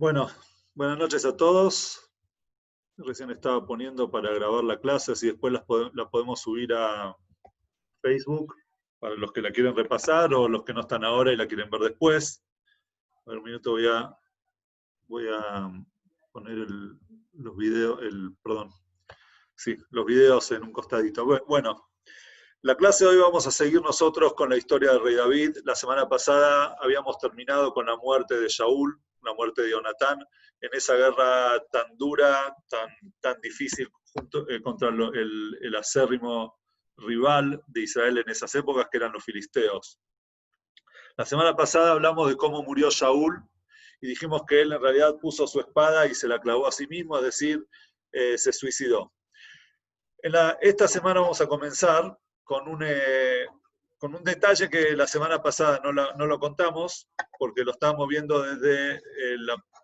Bueno, buenas noches a todos. Recién estaba poniendo para grabar la clase, así después la podemos subir a Facebook para los que la quieren repasar o los que no están ahora y la quieren ver después. A ver, un minuto voy a poner los videos, perdón, sí, los videos en un costadito. Bueno, la clase de hoy vamos a seguir nosotros con la historia del rey David. La semana pasada habíamos terminado con la muerte de Shaul, la muerte de Jonatán, en esa guerra tan dura, tan difícil contra el acérrimo rival de Israel en esas épocas, que eran los filisteos. La semana pasada hablamos de cómo murió Shaul y dijimos que él en realidad puso su espada y se la clavó a sí mismo, es decir, se suicidó. Esta semana vamos a comenzar con un detalle que la semana pasada no lo contamos, porque lo estábamos viendo desde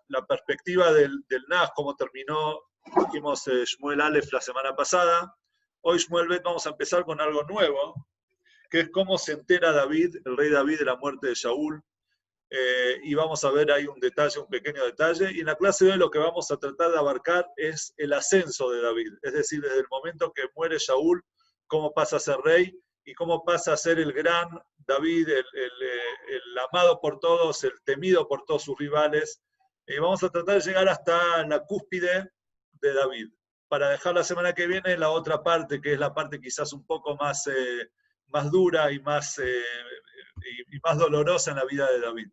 la perspectiva del Nas, cómo terminó, dijimos Shmuel Aleph la semana pasada. Hoy Shmuel Bet vamos a empezar con algo nuevo, que es cómo se entera David, el rey David, de la muerte de Shaul. Y vamos a ver ahí un detalle, un pequeño detalle, y en la clase de hoy lo que vamos a tratar de abarcar es el ascenso de David, es decir, desde el momento que muere Shaul, cómo pasa a ser rey y cómo pasa a ser el gran David, el amado por todos, el temido por todos sus rivales. Vamos a tratar de llegar hasta la cúspide de David, para dejar la semana que viene la otra parte, que es la parte quizás un poco más dura y más dolorosa en la vida de David.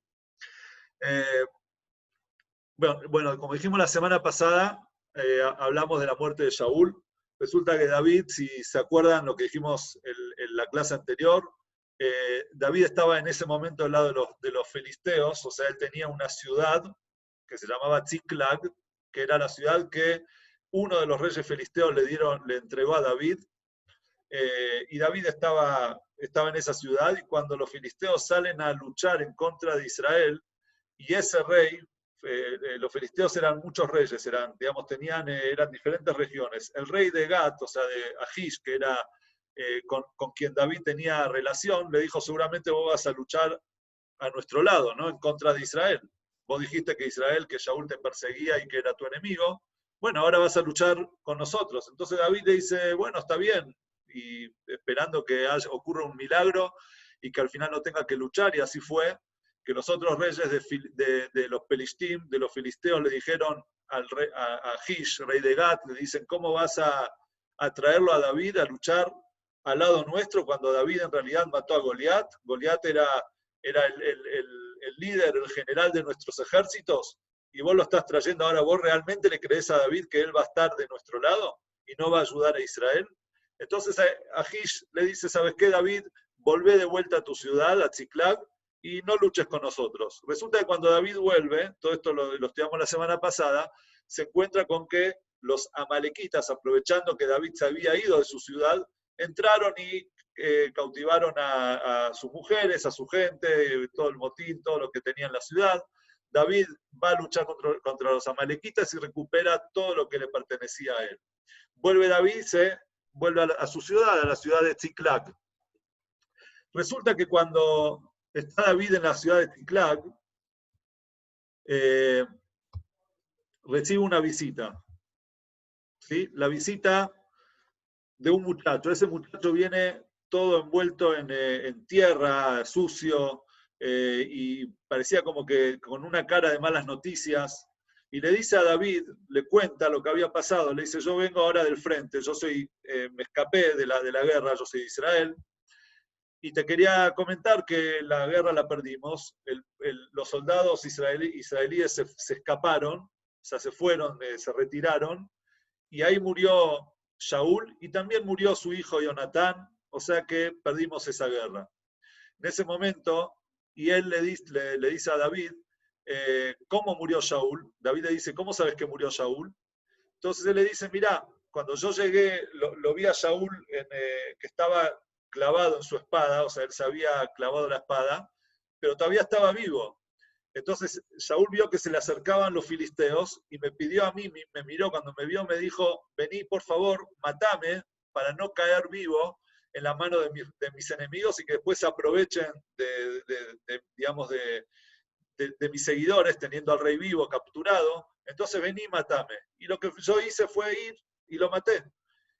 Bueno, como dijimos la semana pasada, hablamos de la muerte de Shaul. Resulta que David, si se acuerdan lo que dijimos en la clase anterior, David estaba en ese momento al lado de los filisteos, o sea, él tenía una ciudad que se llamaba Tziklag, que era la ciudad que uno de los reyes filisteos le entregó a David, y David estaba en esa ciudad, y cuando los filisteos salen a luchar en contra de Israel, y ese rey, los filisteos eran muchos reyes, eran diferentes regiones. El rey de Gat, o sea, de Ajish, que era con quien David tenía relación, le dijo: seguramente vos vas a luchar a nuestro lado, ¿no? En contra de Israel. Vos dijiste que Shaul te perseguía y que era tu enemigo. Bueno, ahora vas a luchar con nosotros. Entonces David le dice: bueno, está bien, y esperando que ocurra un milagro y que al final no tenga que luchar, y así fue, que los otros reyes de los Pelishtim, de los filisteos, le dijeron a Ajish, rey de Gat, le dicen: ¿cómo vas a traerlo a David a luchar al lado nuestro cuando David en realidad mató a Goliat? Goliat era el líder, el general de nuestros ejércitos, y vos lo estás trayendo ahora. ¿Vos realmente le creés a David que él va a estar de nuestro lado y no va a ayudar a Israel? Entonces Ajish le dice: ¿sabes qué, David? Volvé de vuelta a tu ciudad, a Tziklag, y no luches con nosotros. Resulta que cuando David vuelve, todo esto lo estudiamos la semana pasada, se encuentra con que los amalequitas, aprovechando que David se había ido de su ciudad, entraron y cautivaron a sus mujeres, a su gente, todo el botín, todo lo que tenía en la ciudad. David va a luchar contra los amalequitas y recupera todo lo que le pertenecía a él. Vuelve David, vuelve a su ciudad, a la ciudad de Tziklag. Resulta que cuando está David en la ciudad de Tziklag, recibe una visita. ¿Sí? La visita de un muchacho. Ese muchacho viene todo envuelto en tierra, sucio, y parecía como que con una cara de malas noticias. Y le dice a David, le cuenta lo que había pasado, le dice: yo vengo ahora del frente, me escapé de la guerra, yo soy de Israel, y te quería comentar que la guerra la perdimos. Los soldados israelíes se escaparon, o sea, se fueron, se retiraron, y ahí murió Shaul y también murió su hijo Jonatán, o sea que perdimos esa guerra. En ese momento, y él le dice a David: ¿cómo murió Shaul? David le dice: ¿cómo sabes que murió Shaul? Entonces él le dice: mirá, cuando yo llegué, lo vi a Shaul que estaba clavado en su espada, o sea, él se había clavado la espada, pero todavía estaba vivo. Entonces Saúl vio que se le acercaban los filisteos y me pidió a mí, me miró, cuando me vio me dijo: vení por favor, matame para no caer vivo en la mano de mis enemigos y que después se aprovechen de mis seguidores, teniendo al rey vivo, capturado, entonces vení y matame. Y lo que yo hice fue ir y lo maté.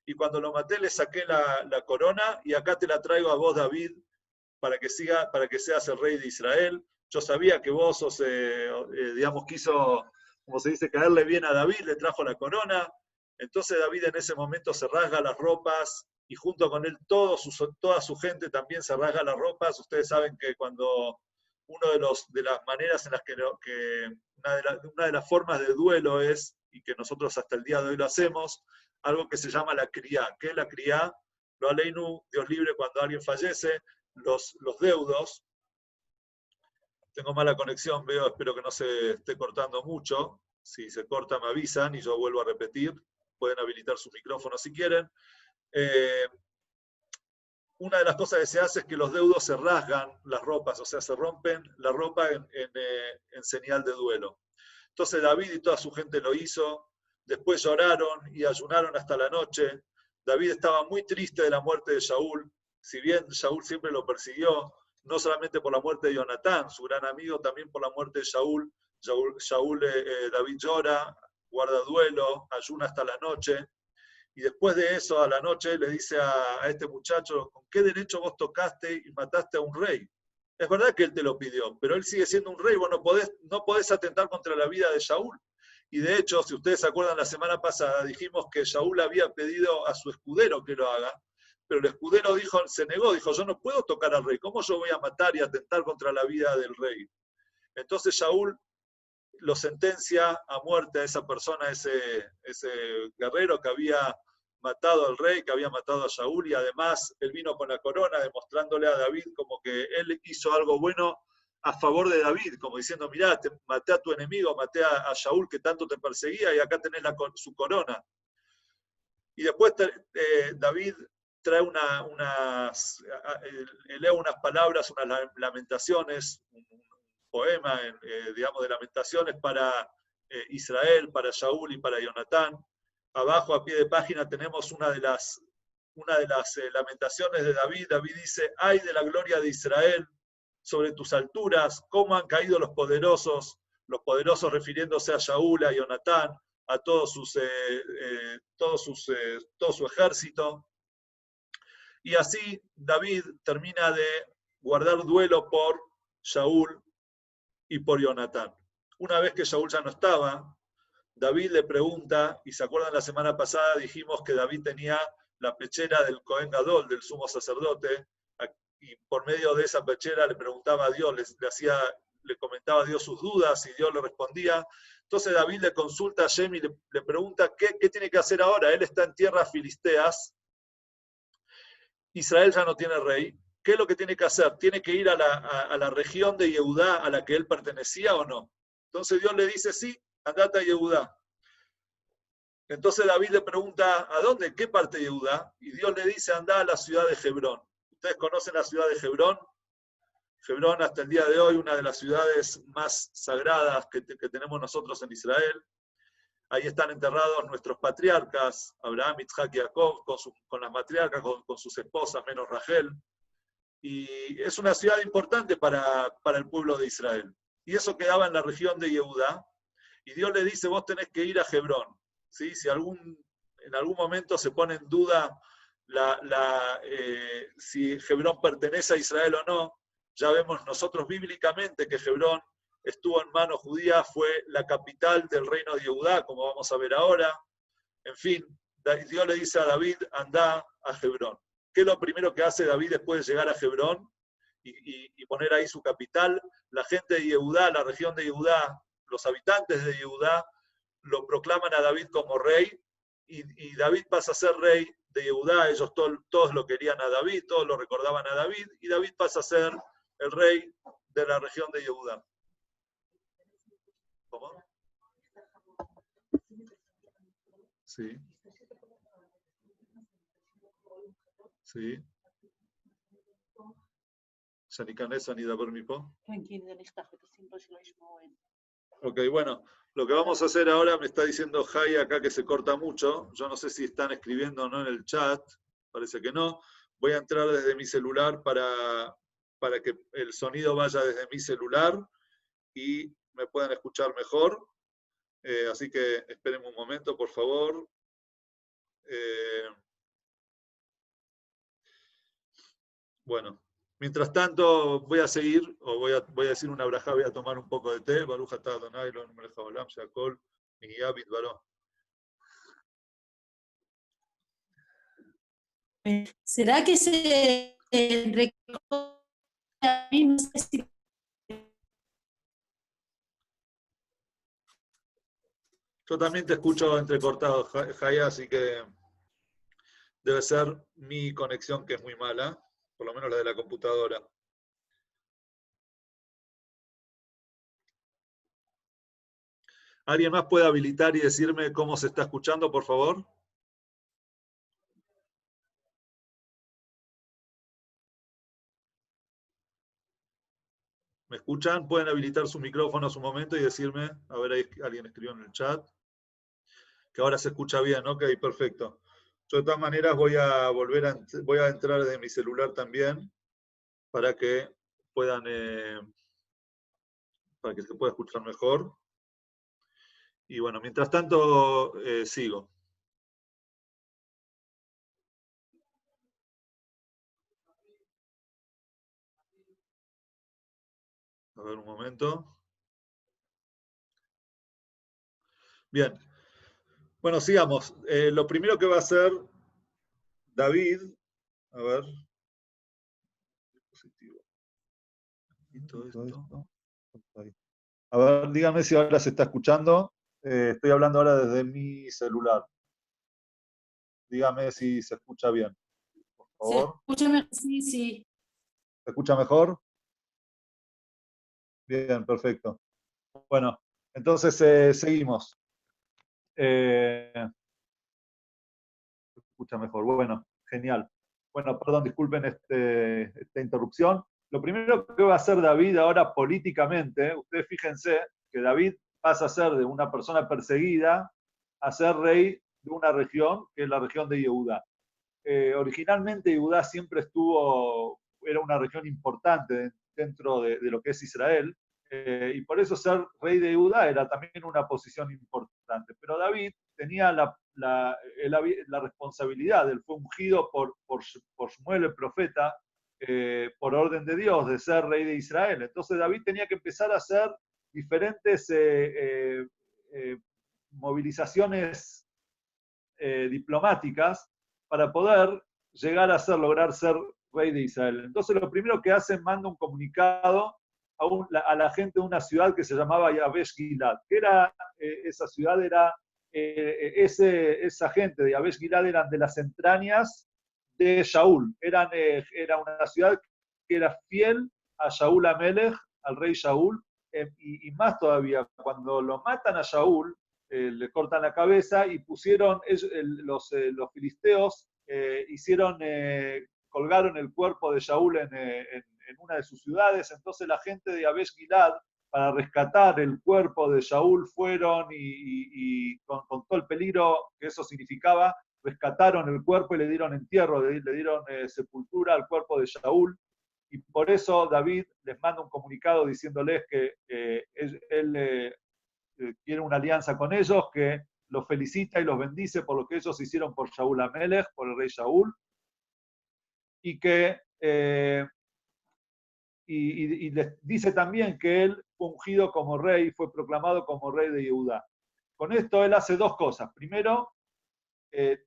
Y cuando lo maté le saqué la corona y acá te la traigo a vos, David, para que seas el rey de Israel. Yo sabía que vos sos, digamos, quiso, como se dice, caerle bien a David, le trajo la corona. Entonces David en ese momento se rasga las ropas y junto con él toda su gente también se rasga las ropas. Ustedes saben que cuando de las maneras en las que una de las formas de duelo es, y que nosotros hasta el día de hoy lo hacemos, algo que se llama la criá. ¿Qué es la criá? Lo aleinu, Dios libre, cuando alguien fallece, los deudos. Tengo mala conexión, veo, espero que no se esté cortando mucho. Si se corta me avisan y yo vuelvo a repetir. Pueden habilitar su micrófono si quieren. Una de las cosas que se hace es que los deudos se rasgan las ropas, o sea, se rompen la ropa en señal de duelo. Entonces David y toda su gente lo hizo, después lloraron y ayunaron hasta la noche. David estaba muy triste de la muerte de Shaul, si bien Shaul siempre lo persiguió, no solamente por la muerte de Jonatán, su gran amigo, también por la muerte de Shaul. David llora, guarda duelo, ayuna hasta la noche. Y después de eso, a la noche, le dice a este muchacho, ¿con qué derecho vos tocaste y mataste a un rey? Es verdad que él te lo pidió, pero él sigue siendo un rey, vos no podés atentar contra la vida de Shaul. Y de hecho, si ustedes se acuerdan, la semana pasada dijimos que Shaul había pedido a su escudero que lo haga, pero el escudero se negó, dijo, yo no puedo tocar al rey, ¿cómo yo voy a matar y atentar contra la vida del rey? Entonces Shaul lo sentencia a muerte a esa persona, ese guerrero que había matado al rey, que había matado a Shaul, y además él vino con la corona demostrándole a David como que él hizo algo bueno a favor de David, como diciendo, mirá, maté a tu enemigo, maté a Shaul que tanto te perseguía y acá tenés su corona. Y después David trae lee unas palabras, unas lamentaciones, un poema, digamos, de lamentaciones para Israel, para Shaul y para Jonatán. Abajo, a pie de página, tenemos una de las lamentaciones de David. David dice, ay de la gloria de Israel sobre tus alturas, cómo han caído los poderosos refiriéndose a Shaul, a Jonatán, a todo su ejército. Y así David termina de guardar duelo por Shaul y por Jonatán. Una vez que Shaul ya no estaba, David le pregunta, y se acuerdan la semana pasada dijimos que David tenía la pechera del Cohen Gadol, del sumo sacerdote, y por medio de esa pechera le preguntaba a Dios, le comentaba a Dios sus dudas y Dios le respondía. Entonces David le consulta a Shem y le pregunta qué tiene que hacer ahora. Él está en tierras filisteas, Israel ya no tiene rey. ¿Qué es lo que tiene que hacer? ¿Tiene que ir a la región de Yehudá a la que él pertenecía o no? Entonces Dios le dice, sí, andate a Yehudá. Entonces David le pregunta, ¿a dónde? ¿Qué parte de Yehudá? Y Dios le dice, anda a la ciudad de Hebrón. ¿Ustedes conocen la ciudad de Hebrón? Hebrón hasta el día de hoy, una de las ciudades más sagradas que tenemos nosotros en Israel. Ahí están enterrados nuestros patriarcas, Abraham, Isaac y Jacob, con las matriarcas, con sus esposas, menos Rachel. Y es una ciudad importante para el pueblo de Israel. Y eso quedaba en la región de Yehudá. Y Dios le dice, vos tenés que ir a Hebrón. ¿Sí? Si en algún momento se pone en duda si Hebrón pertenece a Israel o no, ya vemos nosotros bíblicamente que Hebrón estuvo en manos judías, fue la capital del reino de Yehudá, como vamos a ver ahora. En fin, Dios le dice a David, anda a Hebrón. ¿Qué es lo primero que hace David después de llegar a Hebrón y poner ahí su capital? La gente de Yehudá, la región de Yehudá, los habitantes de Yehudá, lo proclaman a David como rey, y David pasa a ser rey de Yehudá. Ellos todos lo querían a David, todos lo recordaban a David, y David pasa a ser el rey de la región de Yehudá. ¿Cómo? Sí. Sí. Ok, bueno, lo que vamos a hacer ahora, me está diciendo Jai acá que se corta mucho. Yo no sé si están escribiendo o no en el chat, parece que no. Voy a entrar desde mi celular para que el sonido vaya desde mi celular y me puedan escuchar mejor. Así que esperen un momento, por favor. Bueno, mientras tanto voy a seguir, o voy a decir una braja, voy a tomar un poco de té. Baruch atah Adonai Eloheinu melech haolam she'akol nihya bidbaro. ¿Será que se recoge a mí? No sé si... Yo también te escucho entrecortado, Jaya, así que debe ser mi conexión que es muy mala, por lo menos la de la computadora. ¿Alguien más puede habilitar y decirme cómo se está escuchando, por favor? ¿Me escuchan? Pueden habilitar sus micrófonos un momento y decirme, a ver, ahí alguien escribió en el chat, que ahora se escucha bien, ok, perfecto. Yo de todas maneras voy a entrar desde mi celular también para que puedan, para que se pueda escuchar mejor. Y bueno, mientras tanto, sigo. A ver un momento. Bien. Bueno, sigamos. Lo primero que va a hacer David, a ver. Y todo esto. A ver, díganme si ahora se está escuchando. Estoy hablando ahora desde mi celular. Dígame si se escucha bien, por ¿Se favor. escucha mejor? Sí, sí. ¿Se escucha mejor? Bien, perfecto. Bueno, entonces seguimos. Se escucha mejor. Bueno, genial. Bueno, perdón, disculpen esta interrupción. Lo primero que va a hacer David ahora políticamente, ustedes fíjense que David pasa a ser de una persona perseguida a ser rey de una región, que es la región de Yehudá. Originalmente Judá siempre era una región importante dentro de lo que es Israel, y por eso ser rey de Judá era también una posición importante. Pero David tenía la responsabilidad, él fue ungido por Shmuel el profeta, por orden de Dios, de ser rey de Israel. Entonces David tenía que empezar a hacer diferentes movilizaciones diplomáticas para poder lograr ser rey de Israel. Entonces lo primero que hace, manda un comunicado a la gente de una ciudad que se llamaba Yabesh Gilad, que era, esa ciudad era, esa gente de Yabesh Gilad eran de las entrañas de Shaul, era una ciudad que era fiel a Shaul Amelech, al rey Shaul, y más todavía, cuando lo matan a Shaul, le cortan la cabeza y pusieron, los filisteos colgaron el cuerpo de Shaul en una de sus ciudades. Entonces la gente de Yabesh Gilad, para rescatar el cuerpo de Shaul, fueron y con todo el peligro que eso significaba, rescataron el cuerpo y le dieron entierro, le dieron sepultura al cuerpo de Shaul. Y por eso David les manda un comunicado diciéndoles que él tiene una alianza con ellos, que los felicita y los bendice por lo que ellos hicieron por Shaul Amelech, por el rey Shaul, y que y les dice también que él fue ungido como rey, fue proclamado como rey de Yehudá. Con esto él hace dos cosas. Primero,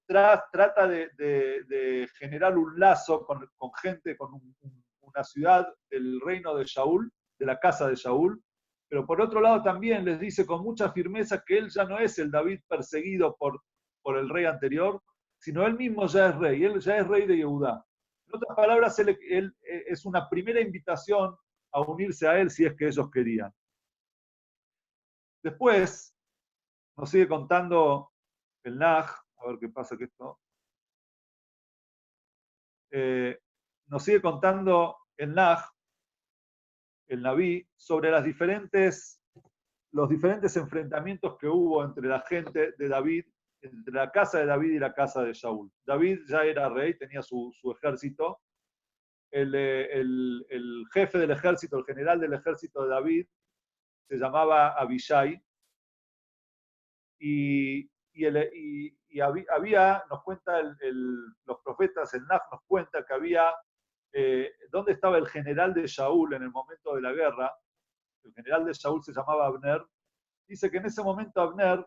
trata de generar un lazo con gente, con una ciudad del reino de Shaul, de la casa de Shaul, pero por otro lado también les dice con mucha firmeza que él ya no es el David perseguido por el rey anterior, sino él mismo ya es rey, él ya es rey de Yehudá. En otras palabras, él es una primera invitación a unirse a él si es que ellos querían. Después nos sigue contando el Naj, a ver qué pasa que esto. Nos sigue contando el Naj, el Naví, sobre los diferentes enfrentamientos que hubo entre la gente de David, entre la casa de David y la casa de Shaul. David ya era rey, tenía su ejército. El jefe del ejército, el general del ejército de David, se llamaba Abishai, había, nos cuenta los profetas, el Naj nos cuenta que había, ¿dónde estaba el general de Shaul en el momento de la guerra? El general de Shaul se llamaba Abner. Dice que en ese momento Abner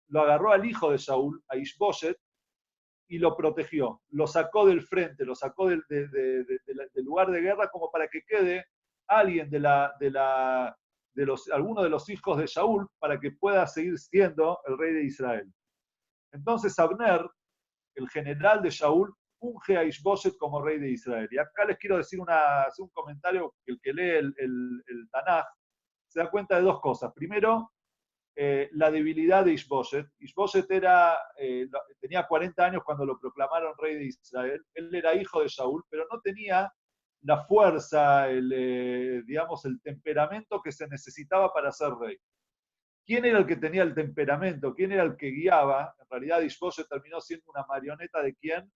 lo agarró al hijo de Shaul, a Ishboshet, y lo protegió. Lo sacó del frente, lo sacó del lugar de guerra como para que quede alguien alguno de los hijos de Shaul para que pueda seguir siendo el rey de Israel. Entonces Abner, el general de Shaul, unge a Ishboshet como rey de Israel. Y acá les quiero decir hacer un comentario que el que lee el Tanaj se da cuenta de dos cosas. Primero, la debilidad de Ishboshet. Ishboshet tenía 40 años cuando lo proclamaron rey de Israel. Él era hijo de Shaul, pero no tenía la fuerza, digamos, el temperamento que se necesitaba para ser rey. ¿Quién era el que tenía el temperamento? ¿Quién era el que guiaba? En realidad Ishboshet terminó siendo una marioneta ¿de quién?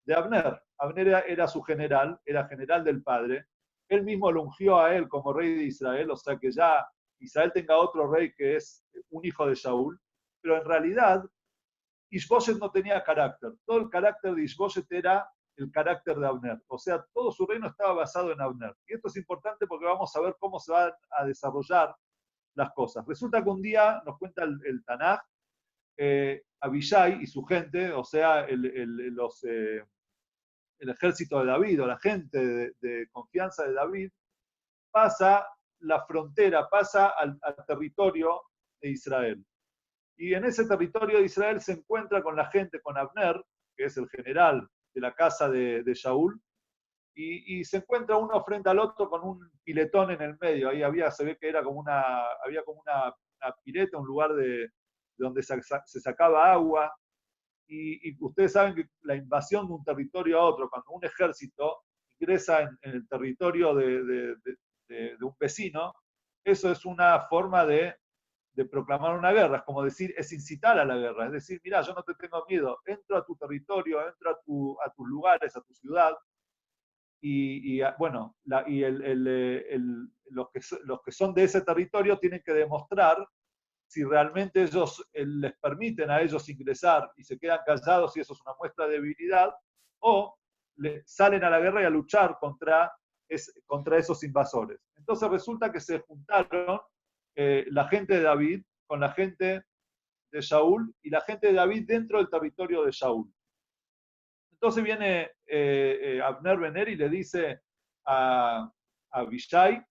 De Abner. Abner era su general, era general del padre. Él mismo lo ungió a él como rey de Israel, o sea que ya Israel tenga otro rey que es un hijo de Shaul. Pero en realidad Ishboshet no tenía carácter. Todo el carácter de Ishboshet era el carácter de Abner. O sea, todo su reino estaba basado en Abner. Y esto es importante porque vamos a ver cómo se van a desarrollar las cosas. Resulta que un día, nos cuenta el Tanaj, Abishai y su gente, o sea, el ejército de David o la gente de confianza de David, pasa la frontera, pasa al territorio de Israel. Y en ese territorio de Israel se encuentra con la gente, con Abner, que es el general de la casa de Shaul, y se encuentra uno frente al otro con un piletón en el medio. Ahí se ve que había como una pileta, un lugar de donde se sacaba agua. Y ustedes saben que la invasión de un territorio a otro, cuando un ejército ingresa en el territorio de un vecino, eso es una forma de proclamar una guerra, es como decir, es incitar a la guerra, es decir, mira, yo no te tengo miedo, entro a tu territorio, entro a tus lugares, a tu ciudad, bueno, los que son de ese territorio tienen que demostrar si realmente ellos les permiten a ellos ingresar y se quedan callados y eso es una muestra de debilidad, o salen a la guerra y a luchar contra esos invasores. Entonces resulta que se juntaron la gente de David con la gente de Shaul y la gente de David dentro del territorio de Shaul. Entonces viene Abner Ben-Ner y le dice a Abishai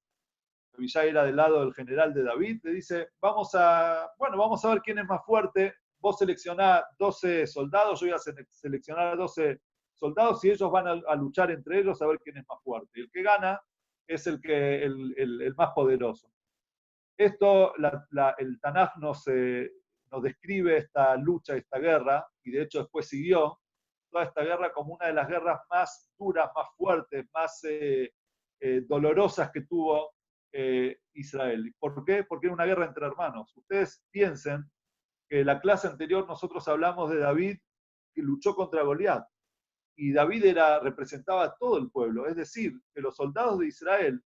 era del lado del general de David, le dice, vamos a ver quién es más fuerte, vos seleccioná 12 soldados, yo voy a seleccionar 12 soldados y ellos van a luchar entre ellos a ver quién es más fuerte. Y el que gana es el más poderoso. Esto, el Tanaj nos describe esta lucha, esta guerra, y de hecho después siguió toda esta guerra como una de las guerras más duras, más fuertes, más dolorosas que tuvo Israel. ¿Por qué? Porque era una guerra entre hermanos. Ustedes piensen que en la clase anterior nosotros hablamos de David que luchó contra Goliat. Y David representaba a todo el pueblo. Es decir, que los soldados de Israel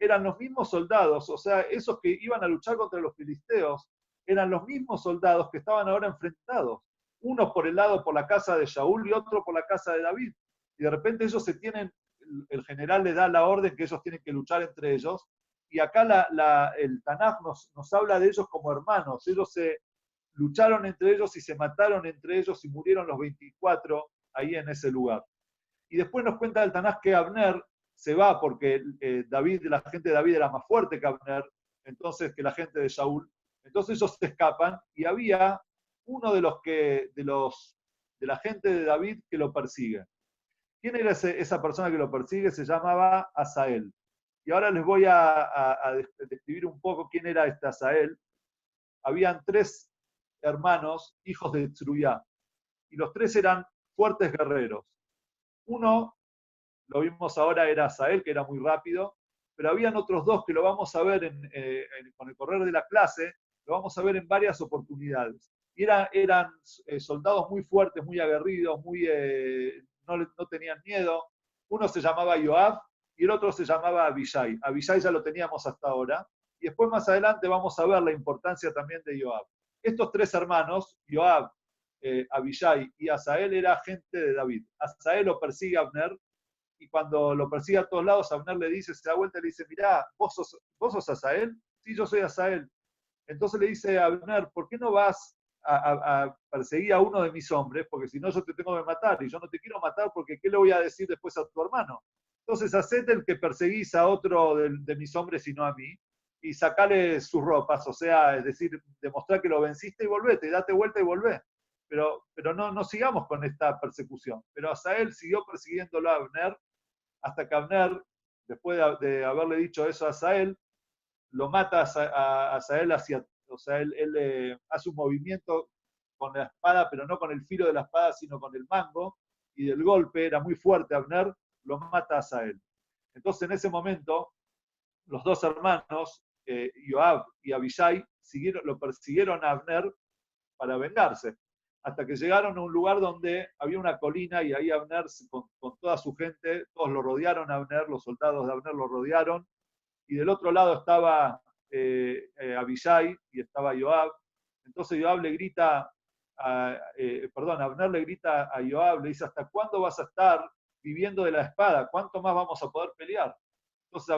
eran los mismos soldados, o sea, esos que iban a luchar contra los filisteos, eran los mismos soldados que estaban ahora enfrentados. Unos por la casa de Shaul y otro por la casa de David. Y de repente ellos el general le da la orden que ellos tienen que luchar entre ellos, y acá el Tanaj nos habla de ellos como hermanos. Ellos se lucharon entre ellos y se mataron entre ellos y murieron los 24 ahí en ese lugar. Y después nos cuenta el Tanaj que Abner se va porque la gente de David era más fuerte que Abner, entonces que la gente de Shaul. Entonces ellos se escapan y había uno de la gente de David que lo persigue. ¿Quién era esa persona que lo persigue? Se llamaba Asael. Y ahora les voy a describir un poco quién era este Asael. Habían 3 hermanos, hijos de Tzruyá, y los 3 eran fuertes guerreros. Uno, lo vimos ahora, era Asael, que era muy rápido, pero habían otros 2 que lo vamos a ver con el correr de la clase, lo vamos a ver en varias oportunidades. Y eran soldados muy fuertes, muy aguerridos, no tenían miedo. Uno se llamaba Joab y el otro se llamaba Abishai. Abishai ya lo teníamos hasta ahora. y después más adelante vamos a ver la importancia también de Joab. Estos tres hermanos, Joab, Abishai y Asael, era gente de David. Asael lo persigue a Abner, y cuando lo persigue a todos lados, Abner le dice, se da vuelta y le dice, mirá, ¿vos sos Asael? Sí, yo soy Asael. Entonces le dice a Abner, ¿por qué no vas a perseguir a uno de mis hombres? Porque si no yo te tengo que matar, y yo no te quiero matar porque ¿qué le voy a decir después a tu hermano? Entonces hacete el que perseguís a otro de mis hombres y no a mí, y sacale sus ropas, o sea, es decir, demostrar que lo venciste y volvete, y date vuelta y volvé. Pero no sigamos con esta persecución. Pero Asael siguió persiguiéndolo a Abner, hasta que Abner, después de haberle dicho eso a Asael, lo mata a Asael hacia, o sea, él hace un movimiento con la espada, pero no con el filo de la espada, sino con el mango, y del golpe, era muy fuerte Abner, lo mata a Asael. Entonces en ese momento, los dos hermanos, Joab y Abishai, lo persiguieron a Abner para vengarse, hasta que llegaron a un lugar donde había una colina y ahí Abner, con toda su gente, todos lo rodearon a Abner, los soldados de Abner lo rodearon, y del otro lado estaba Abishai y estaba Joab. Entonces Joab le grita, Abner le grita a Joab, le dice, ¿hasta cuándo vas a estar viviendo de la espada? ¿Cuánto más vamos a poder pelear? Entonces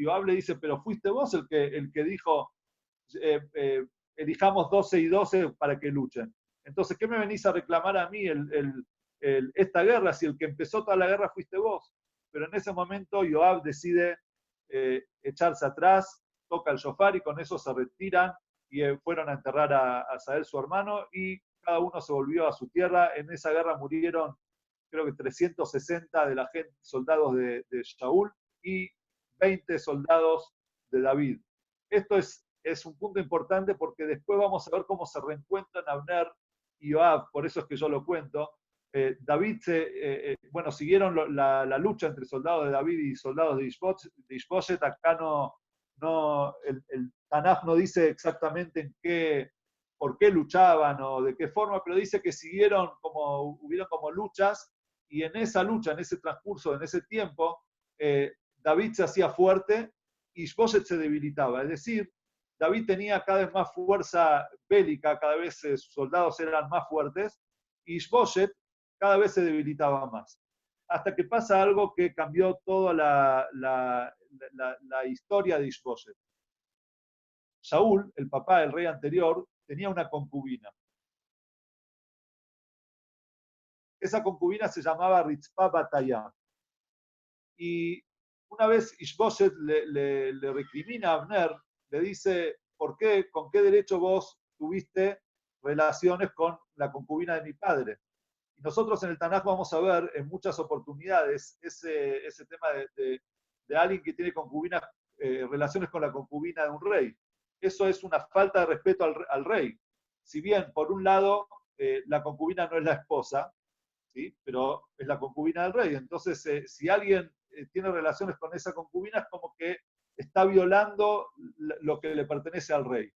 Joab le dice, pero fuiste vos el que dijo, elijamos 12 y 12 para que luchen. Entonces, ¿qué me venís a reclamar a mí esta guerra si el que empezó toda la guerra fuiste vos? Pero en ese momento Joab decide echarse atrás, toca el shofar y con eso se retiran y fueron a enterrar a Asael, su hermano, y cada uno se volvió a su tierra. En esa guerra murieron, creo que 360 de la gente, soldados de Shaul y 20 soldados de David. Esto es un punto importante porque después vamos a ver cómo se reencuentran Abner y Joab, por eso es que yo lo cuento. David, siguieron la lucha entre soldados de David y soldados de Ishbosheth. Acá el Tanaj no dice exactamente por qué luchaban o de qué forma, pero dice que hubieron como luchas, y en esa lucha, en ese transcurso, en ese tiempo, David se hacía fuerte y Ishbosheth se debilitaba. Es decir, David tenía cada vez más fuerza bélica, cada vez sus soldados eran más fuertes, y Ishbosheth cada vez se debilitaba más. Hasta que pasa algo que cambió toda la historia de Ishbosheth. Shaul, el papá del rey anterior, tenía una concubina. Esa concubina se llamaba Ritzpah Bataya. Y una vez Ishbosheth le recrimina a Abner, le dice, ¿con qué derecho vos tuviste relaciones con la concubina de mi padre? Y nosotros en el Tanaj vamos a ver en muchas oportunidades ese tema de alguien que tiene concubinas, relaciones con la concubina de un rey. Eso es una falta de respeto al rey. Si bien, por un lado, la concubina no es la esposa, ¿sí? Pero es la concubina del rey. Entonces, si alguien tiene relaciones con esa concubina, es como que está violando lo que le pertenece al rey.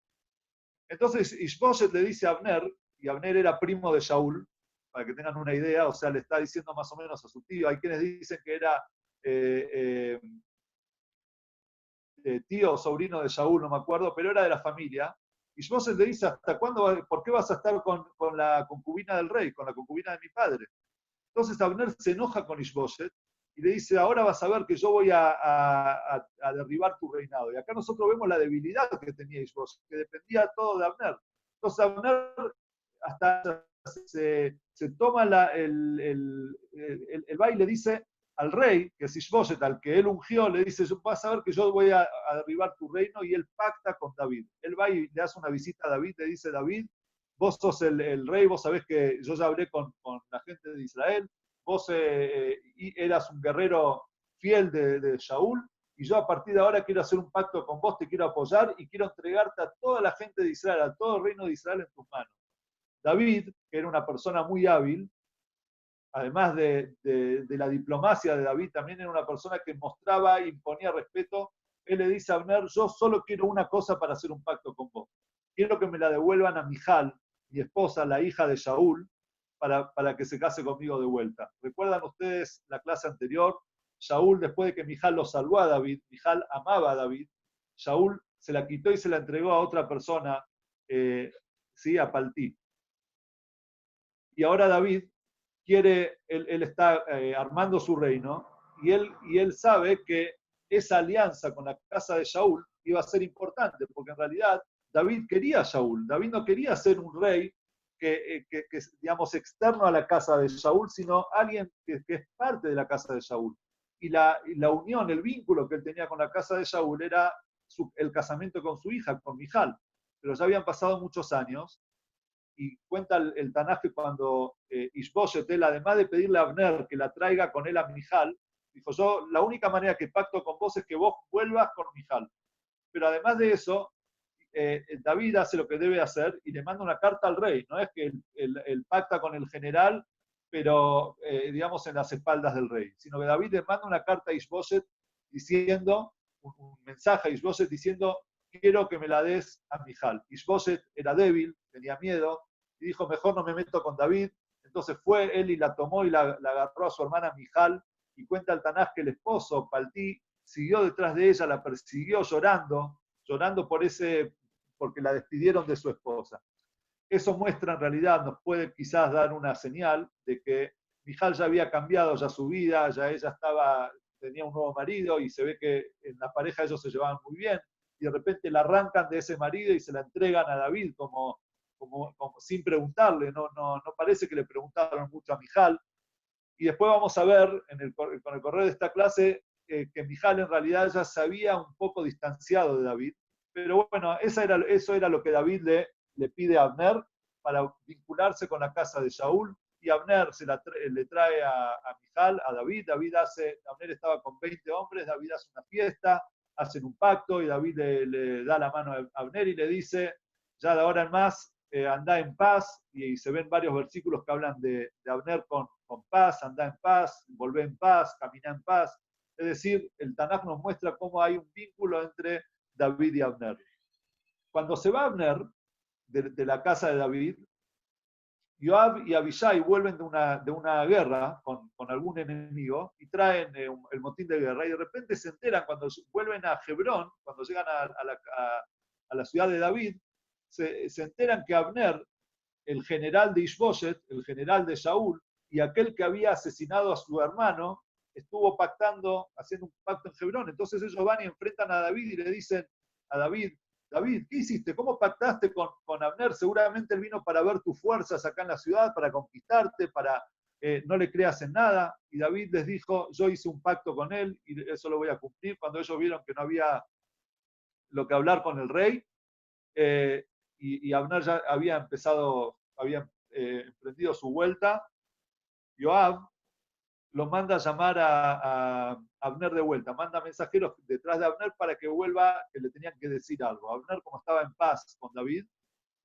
Entonces, Ishbosheth le dice a Abner, y Abner era primo de Shaul, para que tengan una idea, o sea, le está diciendo más o menos a su tío. Hay quienes dicen que era tío o sobrino de Shaul, no me acuerdo, pero era de la familia. Y Ishbosheth le dice, ¿hasta cuándo, por qué vas a estar con la concubina del rey, con la concubina de mi padre? Entonces Abner se enoja con Ishbosheth y le dice, ahora vas a ver que yo voy a derribar tu reinado. Y acá nosotros vemos la debilidad que tenía Ishbosheth, que dependía todo de Abner. Entonces Abner hasta se toma el baile, le dice al rey, que es Ishbosheth, al que él ungió, le dice, vas a ver que yo voy a derribar tu reino, y él pacta con David. Él va y le hace una visita a David, le dice, David, vos sos el rey, vos sabés que yo ya hablé con la gente de Israel, vos eras un guerrero fiel de Shaul, y yo a partir de ahora quiero hacer un pacto con vos, te quiero apoyar y quiero entregarte a toda la gente de Israel, a todo el reino de Israel en tus manos. David, que era una persona muy hábil, además de la diplomacia de David, también era una persona que mostraba e imponía respeto. Él le dice a Abner, yo solo quiero una cosa para hacer un pacto con vos. Quiero que me la devuelvan a Mijal, mi esposa, la hija de Shaul, para que se case conmigo de vuelta. ¿Recuerdan ustedes la clase anterior? Shaul, después de que Mijal lo salvó a David, Mijal amaba a David, Shaul se la quitó y se la entregó a otra persona, ¿sí? A Paltí. Y ahora David él está armando su reino, y él sabe que esa alianza con la casa de Shaul iba a ser importante, porque en realidad David quería a Shaul. David no quería ser un rey que digamos, externo a la casa de Shaul, sino alguien que es parte de la casa de Shaul. Y la unión, el vínculo que él tenía con la casa de Shaul era el casamiento con su hija, con Mijal. Pero ya habían pasado muchos años, y cuenta el Tanaj que cuando Ishboshet, él, además de pedirle a Abner que la traiga con él a Mijal, dijo: yo, la única manera que pacto con vos es que vos vuelvas con Mijal. Pero además de eso, David hace lo que debe hacer y le manda una carta al rey. No es que él pacta con el general, pero digamos en las espaldas del rey, sino que David le manda una carta a Ishboshet diciendo, un mensaje a Ishboshet diciendo: quiero que me la des a Mijal. Ishboshet era débil, tenía miedo, y dijo: mejor no me meto con David. Entonces fue él y la tomó y la agarró a su hermana Mijal, y cuenta el Tanaj que el esposo, Paltí, siguió detrás de ella, la persiguió llorando porque la despidieron de su esposa. Eso muestra en realidad, nos puede quizás dar una señal de que Mijal ya había cambiado ya su vida, ya ella tenía un nuevo marido, y se ve que en la pareja ellos se llevaban muy bien, y de repente la arrancan de ese marido y se la entregan a David como sin preguntarle. No parece que le preguntaron mucho a Mijal. Y después vamos a ver con el correr de esta clase que Mijal en realidad ya se había un poco distanciado de David. Pero bueno, eso era lo que David le pide a Abner para vincularse con la casa de Shaul. Y Abner le trae a Mijal, a David. Abner estaba con 20 hombres, David hace una fiesta, hacen un pacto, y David le da la mano a Abner y le dice: ya de ahora en más, anda en paz. Y se ven varios versículos que hablan de Abner con paz: anda en paz, volvé en paz, camina en paz. Es decir, el Tanaj nos muestra cómo hay un vínculo entre David y Abner. Cuando se va Abner de la casa de David, Joab y Abishai vuelven de una guerra con algún enemigo y traen el motín de guerra, y de repente se enteran, cuando vuelven a Hebrón, cuando llegan a la ciudad de David, se enteran que Abner, el general de Ishboshet, el general de Shaul, y aquel que había asesinado a su hermano, estuvo haciendo un pacto en Hebrón. Entonces ellos van y enfrentan a David y le dicen a David: David, ¿qué hiciste? ¿Cómo pactaste con Abner? Seguramente él vino para ver tus fuerzas acá en la ciudad, para conquistarte, no le creas en nada. Y David les dijo: yo hice un pacto con él y eso lo voy a cumplir. Cuando ellos vieron que no había lo que hablar con el rey, y Abner ya había emprendido su vuelta, Joab lo manda a llamar a Abner de vuelta, manda mensajeros detrás de Abner para que vuelva, que le tenían que decir algo. Abner, como estaba en paz con David,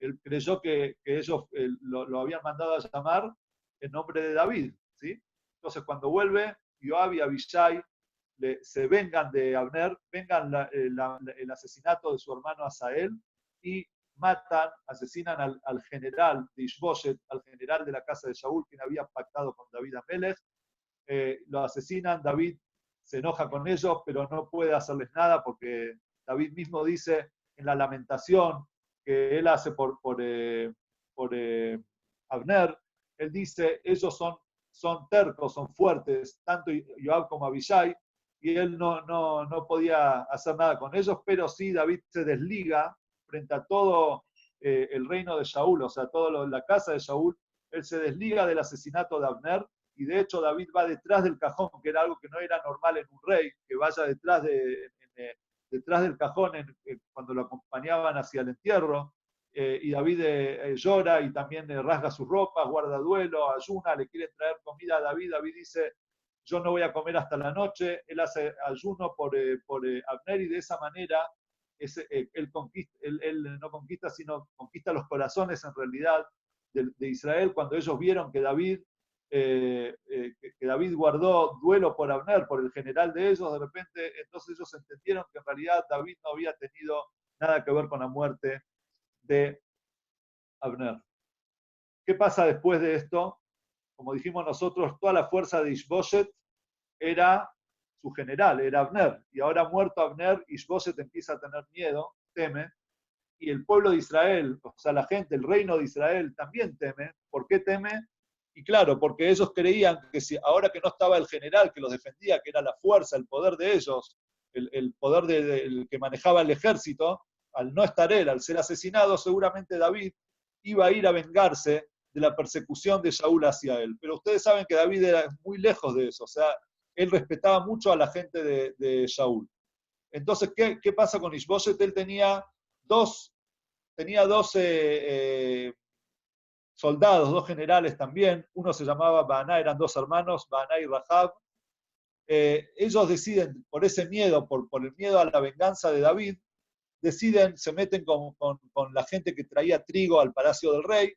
él creyó que ellos lo habían mandado a llamar en nombre de David, ¿sí? Entonces cuando vuelve, Joab y Abishai se vengan de Abner, vengan el asesinato de su hermano Asael, y asesinan al general de Ishboshet, al general de la casa de Shaul, quien había pactado con David Amelech. Lo asesinan, David se enoja con ellos, pero no puede hacerles nada, porque David mismo dice en la lamentación que él hace por Abner, él dice: ellos son tercos, son fuertes, tanto Joab como Abishai, y él no podía hacer nada con ellos. Pero sí, David se desliga frente a todo el reino de Shaul, o sea, toda la casa de Shaul. Él se desliga del asesinato de Abner, y de hecho David va detrás del cajón, que era algo que no era normal en un rey, que vaya detrás del cajón cuando lo acompañaban hacia el entierro. Y David llora y también rasga sus ropas, guarda duelo, ayuna, le quiere traer comida a David. David dice: yo no voy a comer hasta la noche. Él hace ayuno por Abner, y de esa manera él no conquista, sino conquista los corazones en realidad de Israel, cuando ellos vieron que David guardó duelo por Abner, por el general de ellos. De repente entonces ellos entendieron que en realidad David no había tenido nada que ver con la muerte de Abner. ¿Qué pasa después de esto? Como dijimos nosotros, toda la fuerza de Ishboshet era su general, era Abner. Y ahora, muerto Abner, Ishboshet empieza a tener miedo teme, y el pueblo de Israel, o sea, la gente, el reino de Israel también teme. ¿Por qué teme? Y claro, porque ellos creían que si ahora que no estaba el general que los defendía, que era la fuerza, el poder de ellos, el poder del que manejaba el ejército, al no estar él, al ser asesinado, seguramente David iba a ir a vengarse de la persecución de Shaul hacia él. Pero ustedes saben que David era muy lejos de eso, o sea, él respetaba mucho a la gente de Shaul. Entonces, ¿qué pasa con Ishbosheth? Él tenía dos soldados, dos generales también. Uno se llamaba Baaná, eran dos hermanos, Baaná y Rahab. Ellos deciden, por ese miedo, por el miedo a la venganza de David, deciden, se meten con la gente que traía trigo al palacio del rey,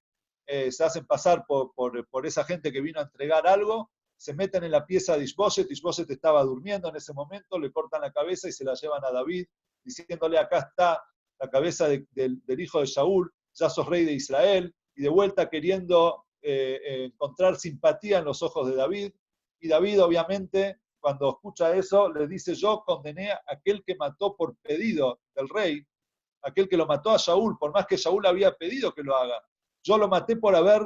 se hacen pasar por esa gente que vino a entregar algo, se meten en la pieza de Ishbosheth. Ishbosheth estaba durmiendo en ese momento, le cortan la cabeza y se la llevan a David, diciéndole: acá está la cabeza del hijo de Shaul, ya sos rey de Israel, y de vuelta queriendo encontrar simpatía en los ojos de David. Y David, obviamente, cuando escucha eso, le dice: yo condené a aquel que mató por pedido del rey, aquel que lo mató a Shaul, por más que Shaul había pedido que lo haga. Yo lo maté por haber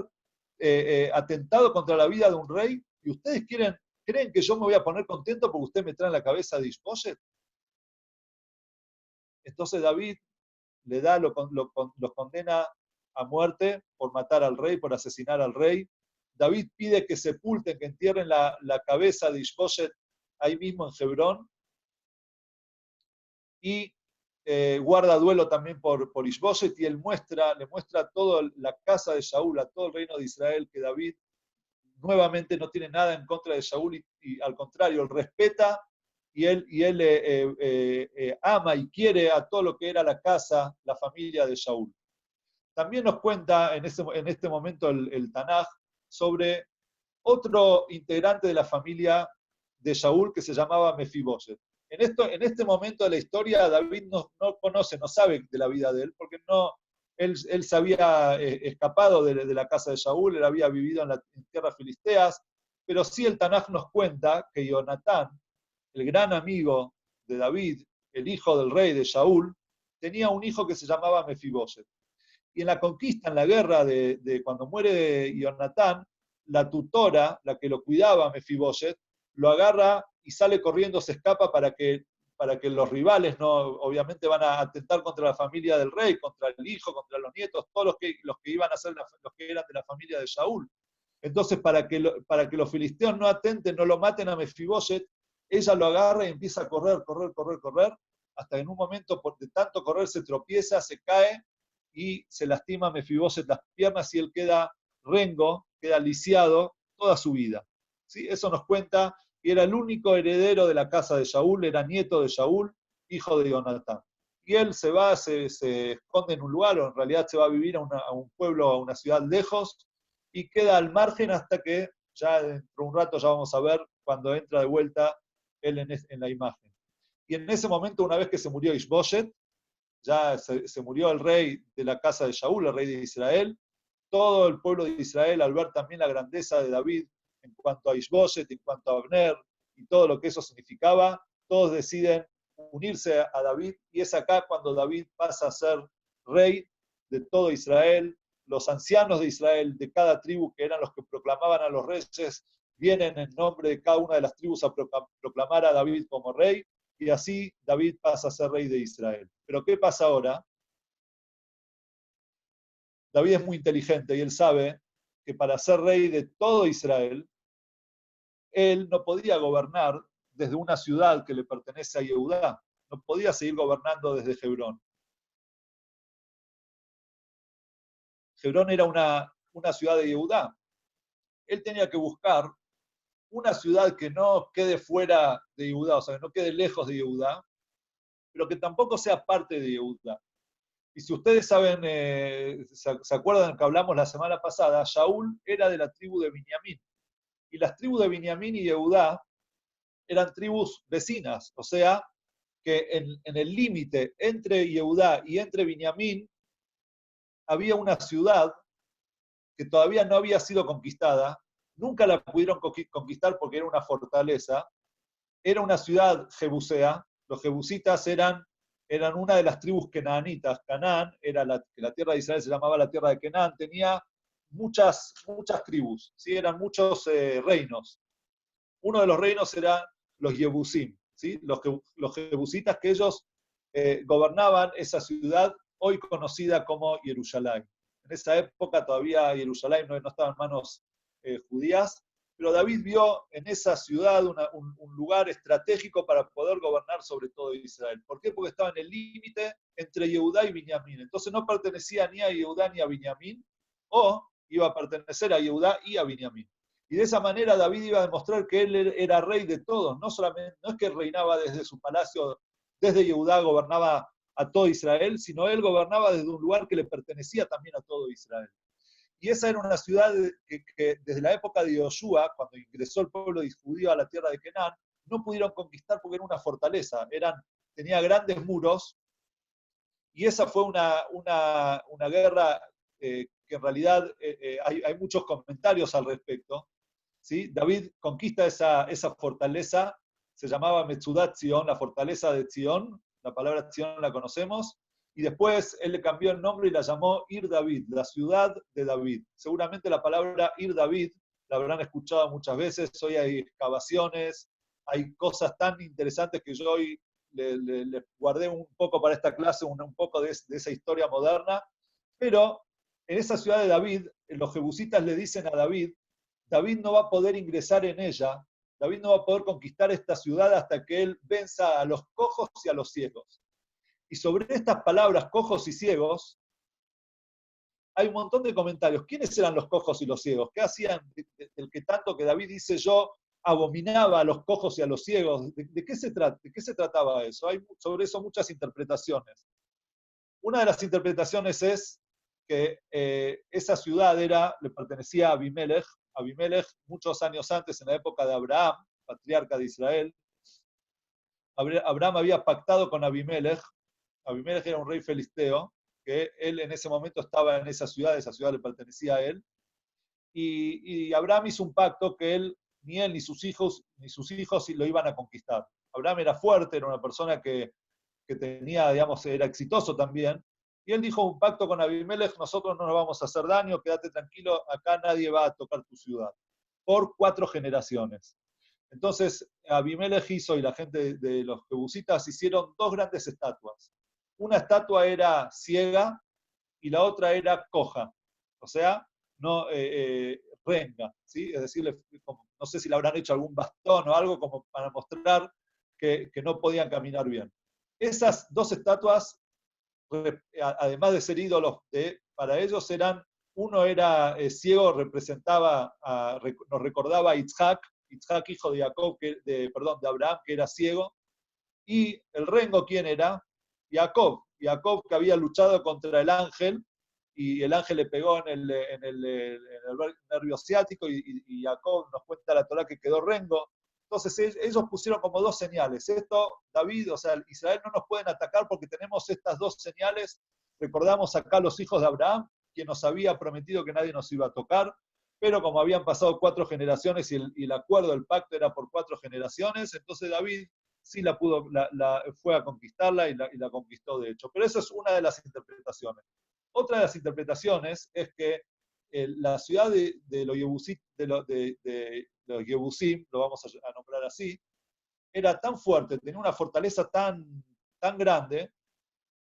atentado contra la vida de un rey, y ustedes creen que yo me voy a poner contento porque usted me trae en la cabeza de Ishbosheth. Entonces David le da, los condena a muerte por matar al rey, por asesinar al rey. David pide que sepulten, que entierren la cabeza de Ishbosheth ahí mismo en Hebrón, y guarda duelo también por Ishbosheth, y él le muestra a toda la casa de Shaul, a todo el reino de Israel, que David nuevamente no tiene nada en contra de Shaul, y al contrario, él respeta y él ama y quiere a todo lo que era la casa, la familia de Shaul. También nos cuenta en este momento el Tanaj sobre otro integrante de la familia de Shaul que se llamaba Mefiboset. En este momento de la historia, David no conoce, no sabe de la vida de él, porque él se había escapado de la casa de Shaul, él había vivido en tierras filisteas, pero sí el Tanaj nos cuenta que Jonatán, el gran amigo de David, el hijo del rey de Shaul, tenía un hijo que se llamaba Mefiboset. Y en la conquista, en la guerra de cuando muere Jonatán, la tutora, la que lo cuidaba, Mefiboset, lo agarra y sale corriendo, se escapa para que los rivales no, obviamente van a atentar contra la familia del rey, contra el hijo, contra los nietos, todos los que iban a ser los que eran de la familia de Shaul. Entonces, para que los filisteos no atenten, no lo maten a Mefiboset, ella lo agarra y empieza a correr, hasta que en un momento, de tanto correr, se tropieza, se cae y se lastima a Mefiboset las piernas, y él queda rengo, queda lisiado toda su vida. ¿Sí? Eso nos cuenta que era el único heredero de la casa de Shaul, era nieto de Shaul, hijo de Jonatán. Y él se va, se esconde en un lugar, o en realidad se va a vivir a un pueblo, a una ciudad lejos, y queda al margen hasta que ya dentro de un rato ya vamos a ver cuando entra de vuelta él en la imagen. Y en ese momento, una vez que se murió Ishbosheth, ya se murió el rey de la casa de Shaul, el rey de Israel, todo el pueblo de Israel, al ver también la grandeza de David en cuanto a Ishbosheth, en cuanto a Abner y todo lo que eso significaba, todos deciden unirse a David, y es acá cuando David pasa a ser rey de todo Israel. Los ancianos de Israel, de cada tribu, que eran los que proclamaban a los reyes, vienen en nombre de cada una de las tribus a proclamar a David como rey, y así David pasa a ser rey de Israel. Pero ¿qué pasa ahora? David es muy inteligente y él sabe que para ser rey de todo Israel, él no podía gobernar desde una ciudad que le pertenece a Yehudá, no podía seguir gobernando desde Hebrón. Hebrón era una ciudad de Yehudá. Él tenía que buscar una ciudad que no quede fuera de Yehudá, o sea, que no quede lejos de Yehudá, pero que tampoco sea parte de Yehudá. Y si ustedes saben, se acuerdan que hablamos la semana pasada, Shaul era de la tribu de Binyamin. Y las tribus de Binyamin y Yehudá eran tribus vecinas, o sea, que en el límite entre Yehudá y entre Binyamin había una ciudad que todavía no había sido conquistada, nunca la pudieron conquistar porque era una fortaleza, era una ciudad jebusea. Los jebusitas eran eran una de las tribus kenanitas. Canaán era que la tierra de Israel se llamaba la tierra de Canaán, tenía muchas tribus, ¿sí? Eran muchos reinos. Uno de los reinos eran los Yebusim, ¿sí? Los jebusitas que ellos gobernaban esa ciudad hoy conocida como Jerusalén. En esa época todavía Jerusalén no estaba en manos judías, pero David vio en esa ciudad un lugar estratégico para poder gobernar sobre todo Israel. ¿Por qué? Porque estaba en el límite entre Yehudá y Binyamin. Entonces no pertenecía ni a Yehudá ni a Binyamin, o iba a pertenecer a Yehudá y a Binyamin. Y de esa manera David iba a demostrar que él era rey de todos, no es que reinaba desde su palacio, desde Yehudá gobernaba a todo Israel, sino él gobernaba desde un lugar que le pertenecía también a todo Israel. Y esa era una ciudad que desde la época de Josué, cuando ingresó el pueblo judío a la tierra de Canaán, no pudieron conquistar porque era una fortaleza, tenía grandes muros, y esa fue una guerra que en realidad hay muchos comentarios al respecto. ¿Sí? David conquista esa fortaleza, se llamaba Metzudat Zion, la fortaleza de Zion, la palabra Zion la conocemos, y después él le cambió el nombre y la llamó Ir David, la ciudad de David. Seguramente la palabra Ir David la habrán escuchado muchas veces, hoy hay excavaciones, hay cosas tan interesantes que yo hoy le guardé un poco para esta clase, un poco de esa historia moderna, pero en esa ciudad de David, los jebusitas le dicen a David, David no va a poder ingresar en ella, David no va a poder conquistar esta ciudad hasta que él venza a los cojos y a los ciegos. Y sobre estas palabras, cojos y ciegos, hay un montón de comentarios. ¿Quiénes eran los cojos y los ciegos? ¿Qué hacían del que tanto que David dice yo abominaba a los cojos y a los ciegos? ¿De qué se trataba eso? Hay sobre eso muchas interpretaciones. Una de las interpretaciones es que esa ciudad le pertenecía a Abimelech. Abimelech, muchos años antes, en la época de Abraham, patriarca de Israel, Abraham había pactado con Abimelech. Abimelech era un rey filisteo, que él en ese momento estaba en esa ciudad le pertenecía a él. Y Abraham hizo un pacto que ni él ni sus hijos lo iban a conquistar. Abraham era fuerte, era una persona que tenía, digamos, era exitoso también. Y él dijo un pacto con Abimelech, nosotros no nos vamos a hacer daño, quédate tranquilo, acá nadie va a tocar tu ciudad. Por 4 generaciones. Entonces, Abimelech hizo y la gente de los jebusitas hicieron 2 grandes estatuas. Una estatua era ciega y la otra era coja, o sea, no renga, ¿sí? Es decir, no sé si le habrán hecho algún bastón o algo como para mostrar que no podían caminar bien. Esas 2 estatuas, además de ser ídolos para ellos, uno era ciego, nos recordaba a Yitzhak, hijo de Jacob, de Abraham, que era ciego, y el rengo, ¿quién era? Jacob, que había luchado contra el ángel, y el ángel le pegó en el nervio ciático, y Jacob nos cuenta la Torá que quedó rengo. Entonces ellos pusieron como 2 señales. Esto, David, o sea, Israel no nos pueden atacar porque tenemos estas 2 señales. Recordamos acá los hijos de Abraham, quien nos había prometido que nadie nos iba a tocar, pero como habían pasado 4 generaciones y el acuerdo, el pacto era por 4 generaciones, entonces David sí fue a conquistarla y la conquistó de hecho. Pero esa es una de las interpretaciones. Otra de las interpretaciones es que la ciudad de los Yebusim, lo vamos a nombrar así, era tan fuerte, tenía una fortaleza tan grande,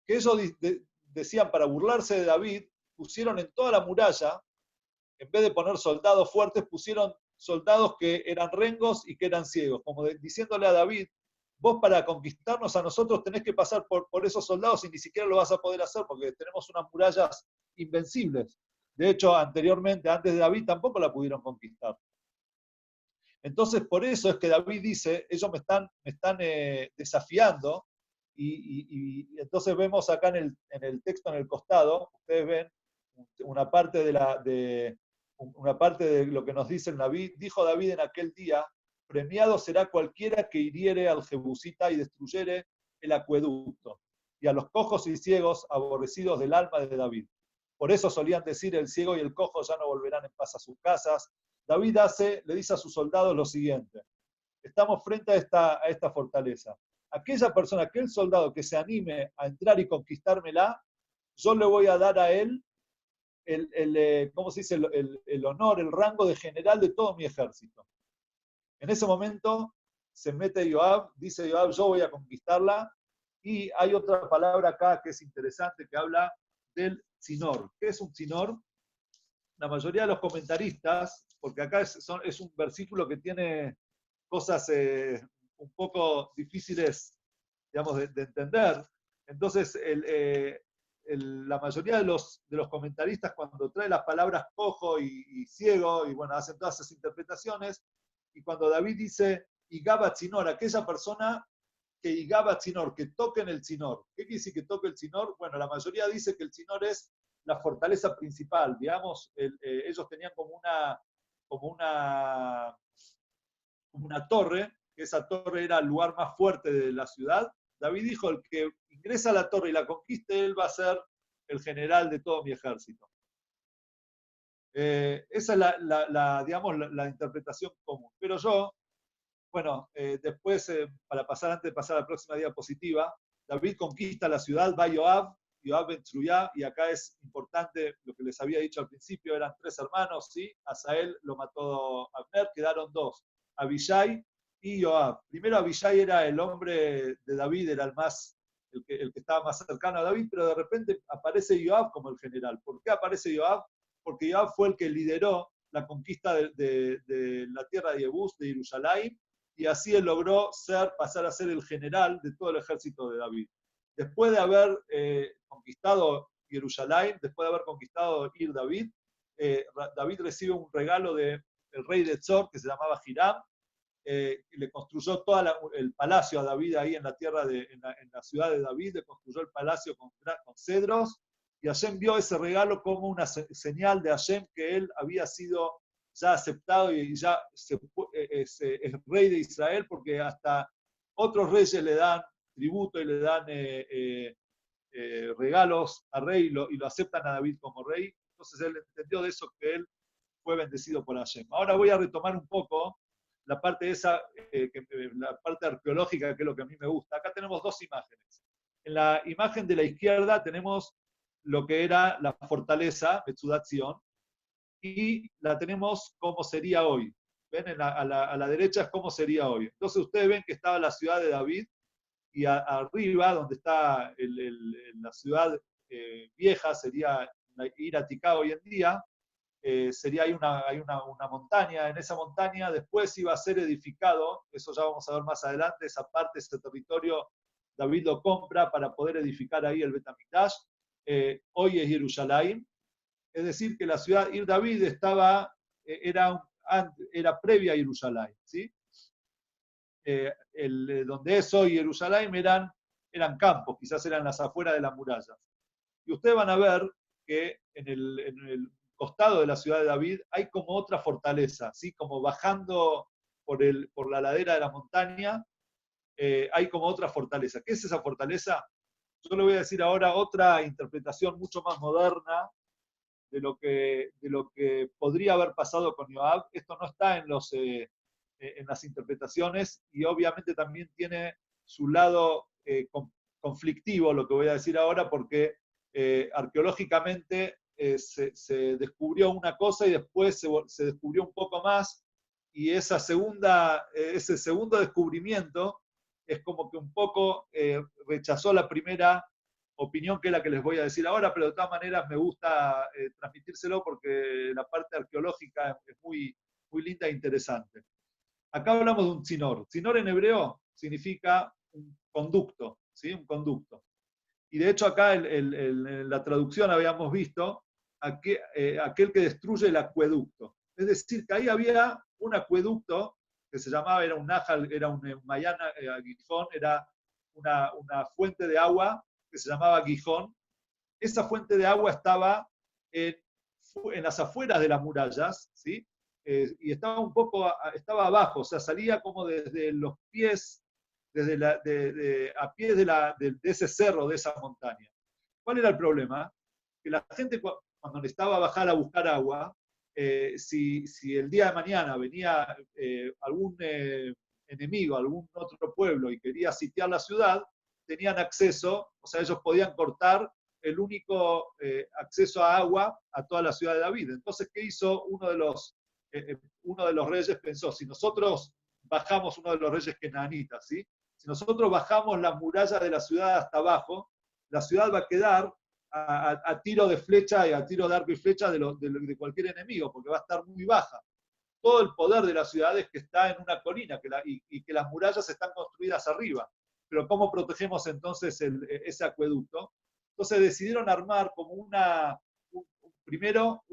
que ellos decían, para burlarse de David, pusieron en toda la muralla, en vez de poner soldados fuertes, pusieron soldados que eran rengos y que eran ciegos, como diciéndole a David, vos para conquistarnos a nosotros tenés que pasar por esos soldados y ni siquiera lo vas a poder hacer porque tenemos unas murallas invencibles. De hecho, anteriormente, antes de David, tampoco la pudieron conquistar. Entonces, por eso es que David dice, ellos me están desafiando, y entonces vemos acá en el texto, en el costado, ustedes ven una parte de lo que nos dice el David. Dijo David en aquel día, premiado será cualquiera que hiriere al jebusita y destruyere el acueducto, y a los cojos y ciegos aborrecidos del alma de David. Por eso solían decir, el ciego y el cojo ya no volverán en paz a sus casas. David le dice a sus soldados lo siguiente, estamos frente a esta fortaleza. aquella persona, aquel soldado que se anime a entrar y conquistármela, yo le voy a dar a él ¿cómo se dice? El honor, el rango de general de todo mi ejército. En ese momento se mete Joab, dice Joab, yo voy a conquistarla, y hay otra palabra acá que es interesante, que habla del zinor. ¿Qué es un zinor? La mayoría de los comentaristas, porque acá es un versículo que tiene cosas un poco difíciles, digamos, de entender. Entonces, la mayoría de los comentaristas, cuando trae las palabras cojo y ciego, y bueno, hacen todas esas interpretaciones, y cuando David dice, Igaba Tzinor, aquella persona que Igaba Tzinor, que toque en el Tzinor. ¿Qué quiere decir que toque el Tzinor? Bueno, la mayoría dice que el Tzinor es la fortaleza principal, digamos, ellos tenían como una torre, que esa torre era el lugar más fuerte de la ciudad. David dijo, el que ingresa a la torre y la conquiste, él va a ser el general de todo mi ejército. Esa es digamos, la interpretación común. Pero yo, bueno, después, para pasar, antes de pasar a la próxima diapositiva, David conquista la ciudad, va Joab Ben Tzruya, y acá es importante lo que les había dicho al principio, eran 3 hermanos, ¿sí? Asael lo mató Abner, quedaron 2, Abishai y Joab. Primero Abishai era el hombre de David, era el que estaba más cercano a David, pero de repente aparece Joab como el general. ¿Por qué aparece Joab? Porque Joab fue el que lideró la conquista de la tierra de Yebús, de Jerusalén, y así él logró pasar a ser el general de todo el ejército de David. Después de haber conquistado Jerusalén, después de haber conquistado Ir David, David recibe un regalo del rey de Tzor, que se llamaba Hiram, y le construyó todo el palacio a David ahí en la tierra, en la ciudad de David, le construyó el palacio con cedros, y Hashem vio ese regalo como una señal de Hashem que él había sido ya aceptado y ya es rey de Israel, porque hasta otros reyes le dan tributo y le dan regalos a rey y lo aceptan a David como rey. Entonces él entendió de eso, que él fue bendecido por Hashem. Ahora voy a retomar un poco la parte esa, la parte arqueológica, que es lo que a mí me gusta. Acá tenemos 2 imágenes. En la imagen de la izquierda tenemos lo que era la fortaleza, Metzudat Zion, y la tenemos como sería hoy. ¿Ven? A la derecha es como sería hoy. Entonces ustedes ven que estaba la ciudad de David, y arriba, donde está la ciudad vieja, sería Ir Aticá hoy en día, sería hay una montaña. En esa montaña después iba a ser edificado, eso ya vamos a ver más adelante, esa parte, ese territorio, David lo compra para poder edificar ahí el Bet HaMikdash. Hoy es Jerusalén, es decir, que la ciudad Ir David era previa a Jerusalén, ¿sí? Donde es hoy Jerusalén eran campos, quizás eran las afueras de las murallas. Y ustedes van a ver que en el costado de la ciudad de David hay como otra fortaleza, ¿sí? Como bajando por la ladera de la montaña, hay como otra fortaleza. ¿Qué es esa fortaleza? Yo le voy a decir ahora otra interpretación mucho más moderna de lo que podría haber pasado con Joab. Esto no está en las interpretaciones, y obviamente también tiene su lado conflictivo, lo que voy a decir ahora, porque arqueológicamente se descubrió una cosa y después se descubrió un poco más, y ese segundo descubrimiento es como que un poco rechazó la primera opinión, que es la que les voy a decir ahora, pero de todas maneras me gusta transmitírselo porque la parte arqueológica es muy, muy linda e interesante. Acá hablamos de un tzinor. Tzinor en hebreo significa un conducto, ¿sí? Un conducto. Y de hecho acá en la traducción habíamos visto aquel que destruye el acueducto. Es decir, que ahí había un acueducto que se llamaba, era un Nahal, era un Mayana Gijón, era una fuente de agua que se llamaba Gijón. Esa fuente de agua estaba en las afueras de las murallas, ¿sí? Y estaba abajo, o sea, salía como desde los pies, a pies de ese cerro, de esa montaña. ¿Cuál era el problema? Que la gente cuando necesitaba bajar a buscar agua, si el día de mañana venía algún enemigo, algún otro pueblo, y quería sitiar la ciudad, tenían acceso, o sea, ellos podían cortar el único acceso a agua a toda la ciudad de David. Entonces, ¿qué hizo uno de los reyes? Pensó, si nosotros bajamos, uno de los reyes kenanitas, ¿sí? Si nosotros bajamos la muralla de la ciudad hasta abajo, la ciudad va a quedar a tiro de flecha y a tiro de arco y flecha de cualquier enemigo, porque va a estar muy baja. Todo el poder de la ciudad es que está en una colina y que las murallas están construidas arriba. Pero ¿cómo protegemos entonces ese acueducto? Entonces decidieron armar como primero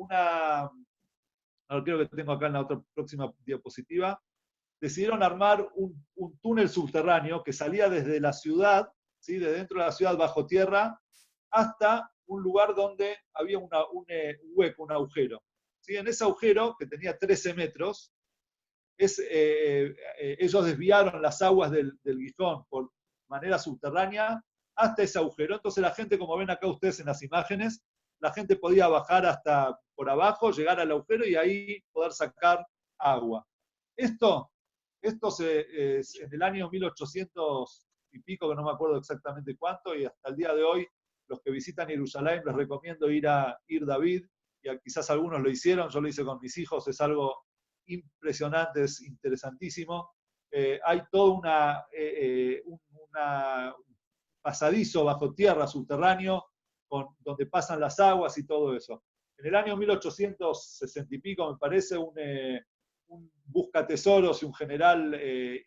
creo que tengo acá en la otra próxima diapositiva, decidieron armar un túnel subterráneo que salía desde la ciudad, ¿sí? De dentro de la ciudad bajo tierra, hasta un lugar donde había un hueco, un agujero. ¿Sí? En ese agujero, que tenía 13 metros, ellos desviaron las aguas del Gijón por manera subterránea hasta ese agujero. Entonces la gente, como ven acá ustedes en las imágenes, la gente podía bajar hasta por abajo, llegar al agujero y ahí poder sacar agua. Esto en el año 1800 y pico, que no me acuerdo exactamente cuánto, y hasta el día de hoy, los que visitan Jerusalén les recomiendo ir David, y quizás algunos lo hicieron, yo lo hice con mis hijos, es algo impresionante, es interesantísimo. Hay todo un pasadizo bajo tierra, subterráneo, donde pasan las aguas y todo eso. En el año 1860 y pico, me parece, un buscatesoros y un general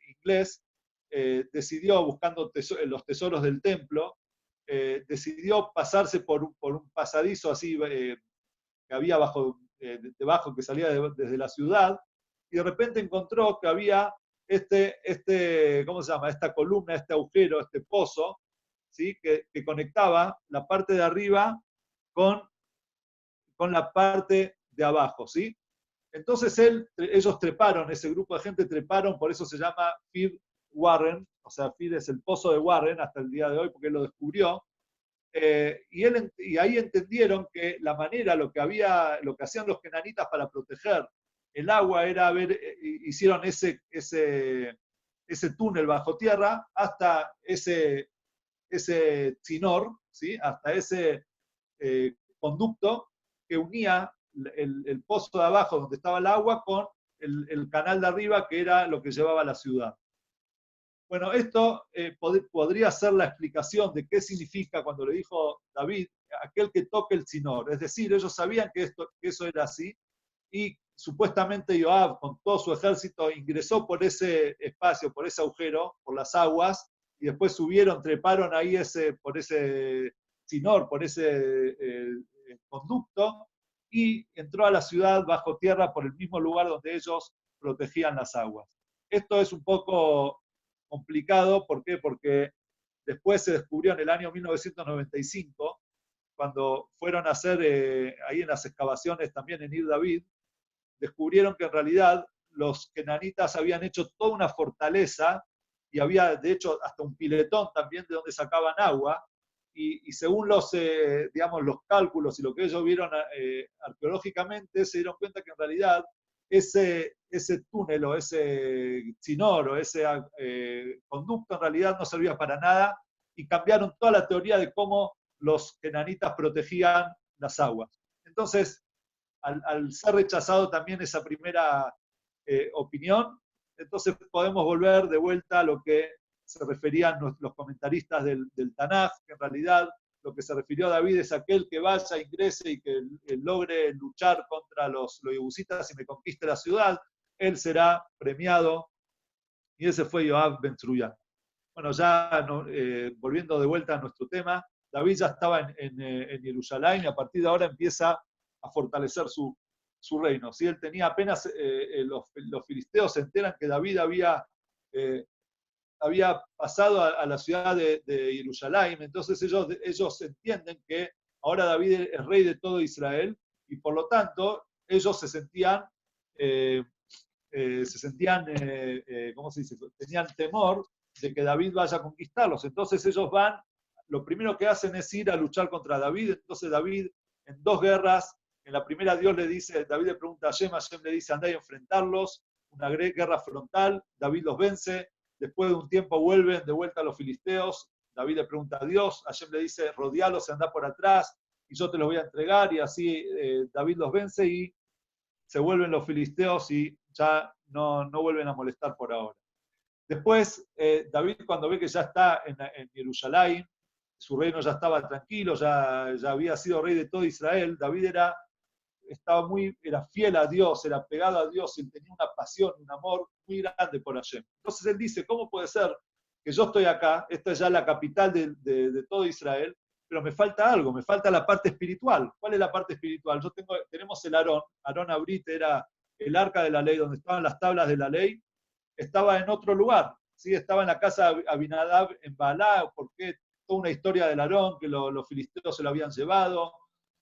inglés decidió, buscando los tesoros del templo, decidió pasarse por un pasadizo así que había debajo, que salía desde la ciudad, y de repente encontró que había ¿cómo se llama? Esta columna, este agujero, este pozo, ¿sí? que conectaba la parte de arriba con la parte de abajo, ¿sí? Entonces ellos treparon, ese grupo de gente treparon, por eso se llama Fir Warren, o sea, Fir es el pozo de Warren hasta el día de hoy, porque él lo descubrió, y ahí entendieron que la manera, lo que hacían los kenanitas para proteger el agua era hicieron ese túnel bajo tierra hasta ese tzinor, ¿sí? Hasta ese conducto que unía el pozo de abajo donde estaba el agua con el canal de arriba, que era lo que llevaba a la ciudad. Bueno, esto podría ser la explicación de qué significa cuando le dijo David, aquel que toque el tzinor. Es decir, ellos sabían que eso era así, y supuestamente Joab, con todo su ejército, ingresó por ese espacio, por ese agujero, por las aguas, y después subieron, treparon ahí por ese tzinor, por ese conducto, y entró a la ciudad bajo tierra por el mismo lugar donde ellos protegían las aguas. Esto es un poco complicado, ¿por qué? Porque después se descubrió en el año 1995, cuando fueron a hacer ahí en las excavaciones también en Ir David, descubrieron que en realidad los kenanitas habían hecho toda una fortaleza y había de hecho hasta un piletón también de donde sacaban agua, y según los cálculos y lo que ellos vieron arqueológicamente, se dieron cuenta que en realidad ese túnel o ese tzinor o ese conducto en realidad no servía para nada, y cambiaron toda la teoría de cómo los kenanitas protegían las aguas. Entonces, al ser rechazado también esa primera opinión, entonces podemos volver de vuelta a lo que se referían los comentaristas del Tanaj, que en realidad lo que se refirió a David es aquel que vaya, ingrese y que logre luchar contra los yebusitas y me conquiste la ciudad, él será premiado, y ese fue Joab ben Tzruya. Bueno, ya volviendo de vuelta a nuestro tema, David ya estaba en Jerusalén y a partir de ahora empieza a fortalecer su reino. ¿Sí? Él tenía apenas, los filisteos se enteran que David había pasado a la ciudad de Jerusalén, entonces ellos entienden que ahora David es rey de todo Israel, y por lo tanto ellos se sentían, ¿cómo se dice? Tenían temor de que David vaya a conquistarlos. Entonces ellos lo primero que hacen es ir a luchar contra David. Entonces David, en 2 guerras, en la primera David le pregunta a Hashem le dice, andá a enfrentarlos, una guerra frontal, David los vence, después de un tiempo vuelven de vuelta a los filisteos, David le pregunta a Dios, Hashem le dice, rodealos, anda por atrás, y yo te los voy a entregar, y así David los vence y se vuelven los filisteos y ya no vuelven a molestar por ahora. Después, David cuando ve que ya está en Jerusalén, su reino ya estaba tranquilo, ya había sido rey de todo Israel, David era fiel a Dios, era pegado a Dios, y tenía una pasión, un amor muy grande por Hashem. Entonces él dice, ¿cómo puede ser que yo estoy acá, esta es ya la capital de todo Israel, pero me falta algo, me falta la parte espiritual? ¿Cuál es la parte espiritual? Tenemos el Aarón Abrit era el arca de la ley, donde estaban las tablas de la ley, estaba en otro lugar, ¿sí? Estaba en la casa de Abinadab en Baalá, porque toda una historia del Aarón, que los filisteos se lo habían llevado,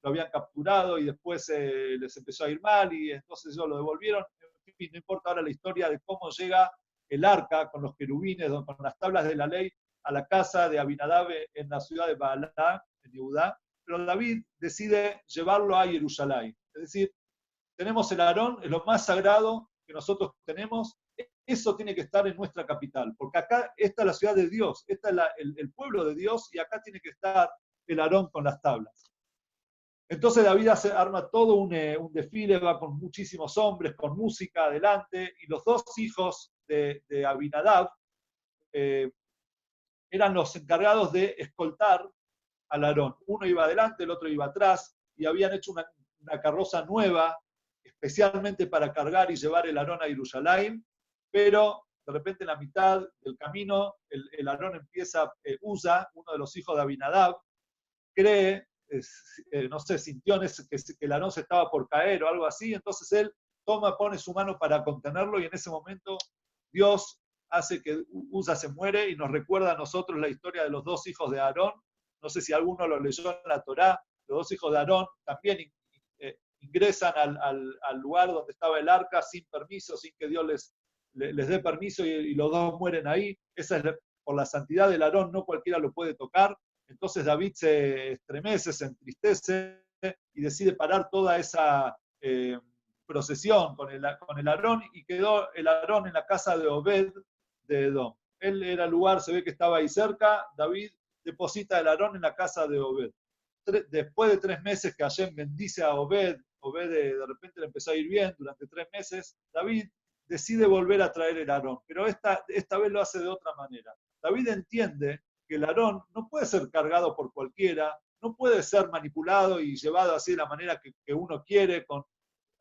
lo habían capturado y después les empezó a ir mal y entonces ellos lo devolvieron. En fin, no importa ahora la historia de cómo llega el arca con los querubines, con las tablas de la ley, a la casa de Abinadab en la ciudad de Baalá, en Judá, pero David decide llevarlo a Jerusalén. Es decir, tenemos el Aarón, es lo más sagrado que nosotros tenemos, eso tiene que estar en nuestra capital, porque acá está la ciudad de Dios, está el pueblo de Dios, y acá tiene que estar el Aarón con las tablas. Entonces David arma todo un desfile, va con muchísimos hombres, con música adelante, y los dos hijos de Abinadab eran los encargados de escoltar al Aarón. Uno iba adelante, el otro iba atrás, y habían hecho una carroza nueva, especialmente para cargar y llevar el Aarón a Jerusalén, pero de repente en la mitad del camino el Aarón empieza, Uza, uno de los hijos de Abinadab, cree, no sé, sintió que el Aarón se estaba por caer o algo así, entonces él pone su mano para contenerlo, y en ese momento Dios hace que Uza se muere y nos recuerda a nosotros la historia de los dos hijos de Aarón. No sé si alguno lo leyó en la Torá, los dos hijos de Aarón también ingresan al lugar donde estaba el arca sin permiso, sin que Dios les dé permiso, y los dos mueren ahí. Esa es por la santidad del Aarón, no cualquiera lo puede tocar. Entonces David se estremece, se entristece y decide parar toda esa procesión con el Aarón, y quedó el Aarón en la casa de Obed de Edom. Él era el lugar, se ve que estaba ahí cerca. David deposita el Aarón en la casa de Obed. Después de 3 meses que Hashem bendice a Obed, de repente le empezó a ir bien durante 3 meses, David decide volver a traer el Aarón, pero esta vez lo hace de otra manera. David entiende que el Aarón no puede ser cargado por cualquiera, no puede ser manipulado y llevado así de la manera que uno quiere.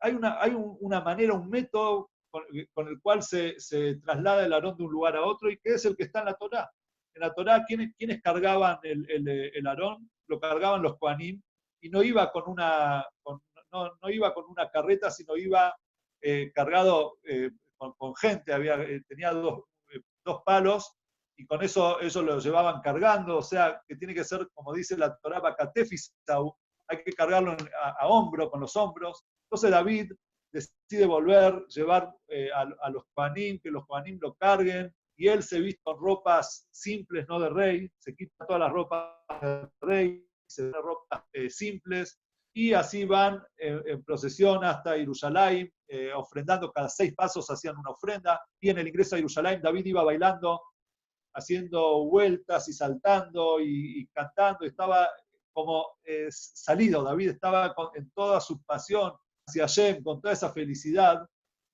Hay una manera, un método con el cual se traslada el Aarón de un lugar a otro, y que es el que está en la Torá. En la Torá, ¿quiénes cargaban el Aarón? Lo cargaban los Kohanim, y no iba con una carreta, sino iba cargado con gente. Tenía dos palos, y con eso ellos lo llevaban cargando, o sea, que tiene que ser, como dice la Torá, Bakatefisau, hay que cargarlo a hombro, con los hombros. Entonces David decide llevar a los Kohanim, que los Kohanim lo carguen, y él se viste con ropas simples, no de rey, se quita todas las ropas de rey, se pone ropas simples, y así van en procesión hasta Jerusalén, ofrendando. Cada 6 pasos hacían una ofrenda, y en el ingreso a Jerusalén David iba bailando, haciendo vueltas y saltando y cantando. Estaba como salido, David estaba en toda su pasión hacia Hashem, con toda esa felicidad,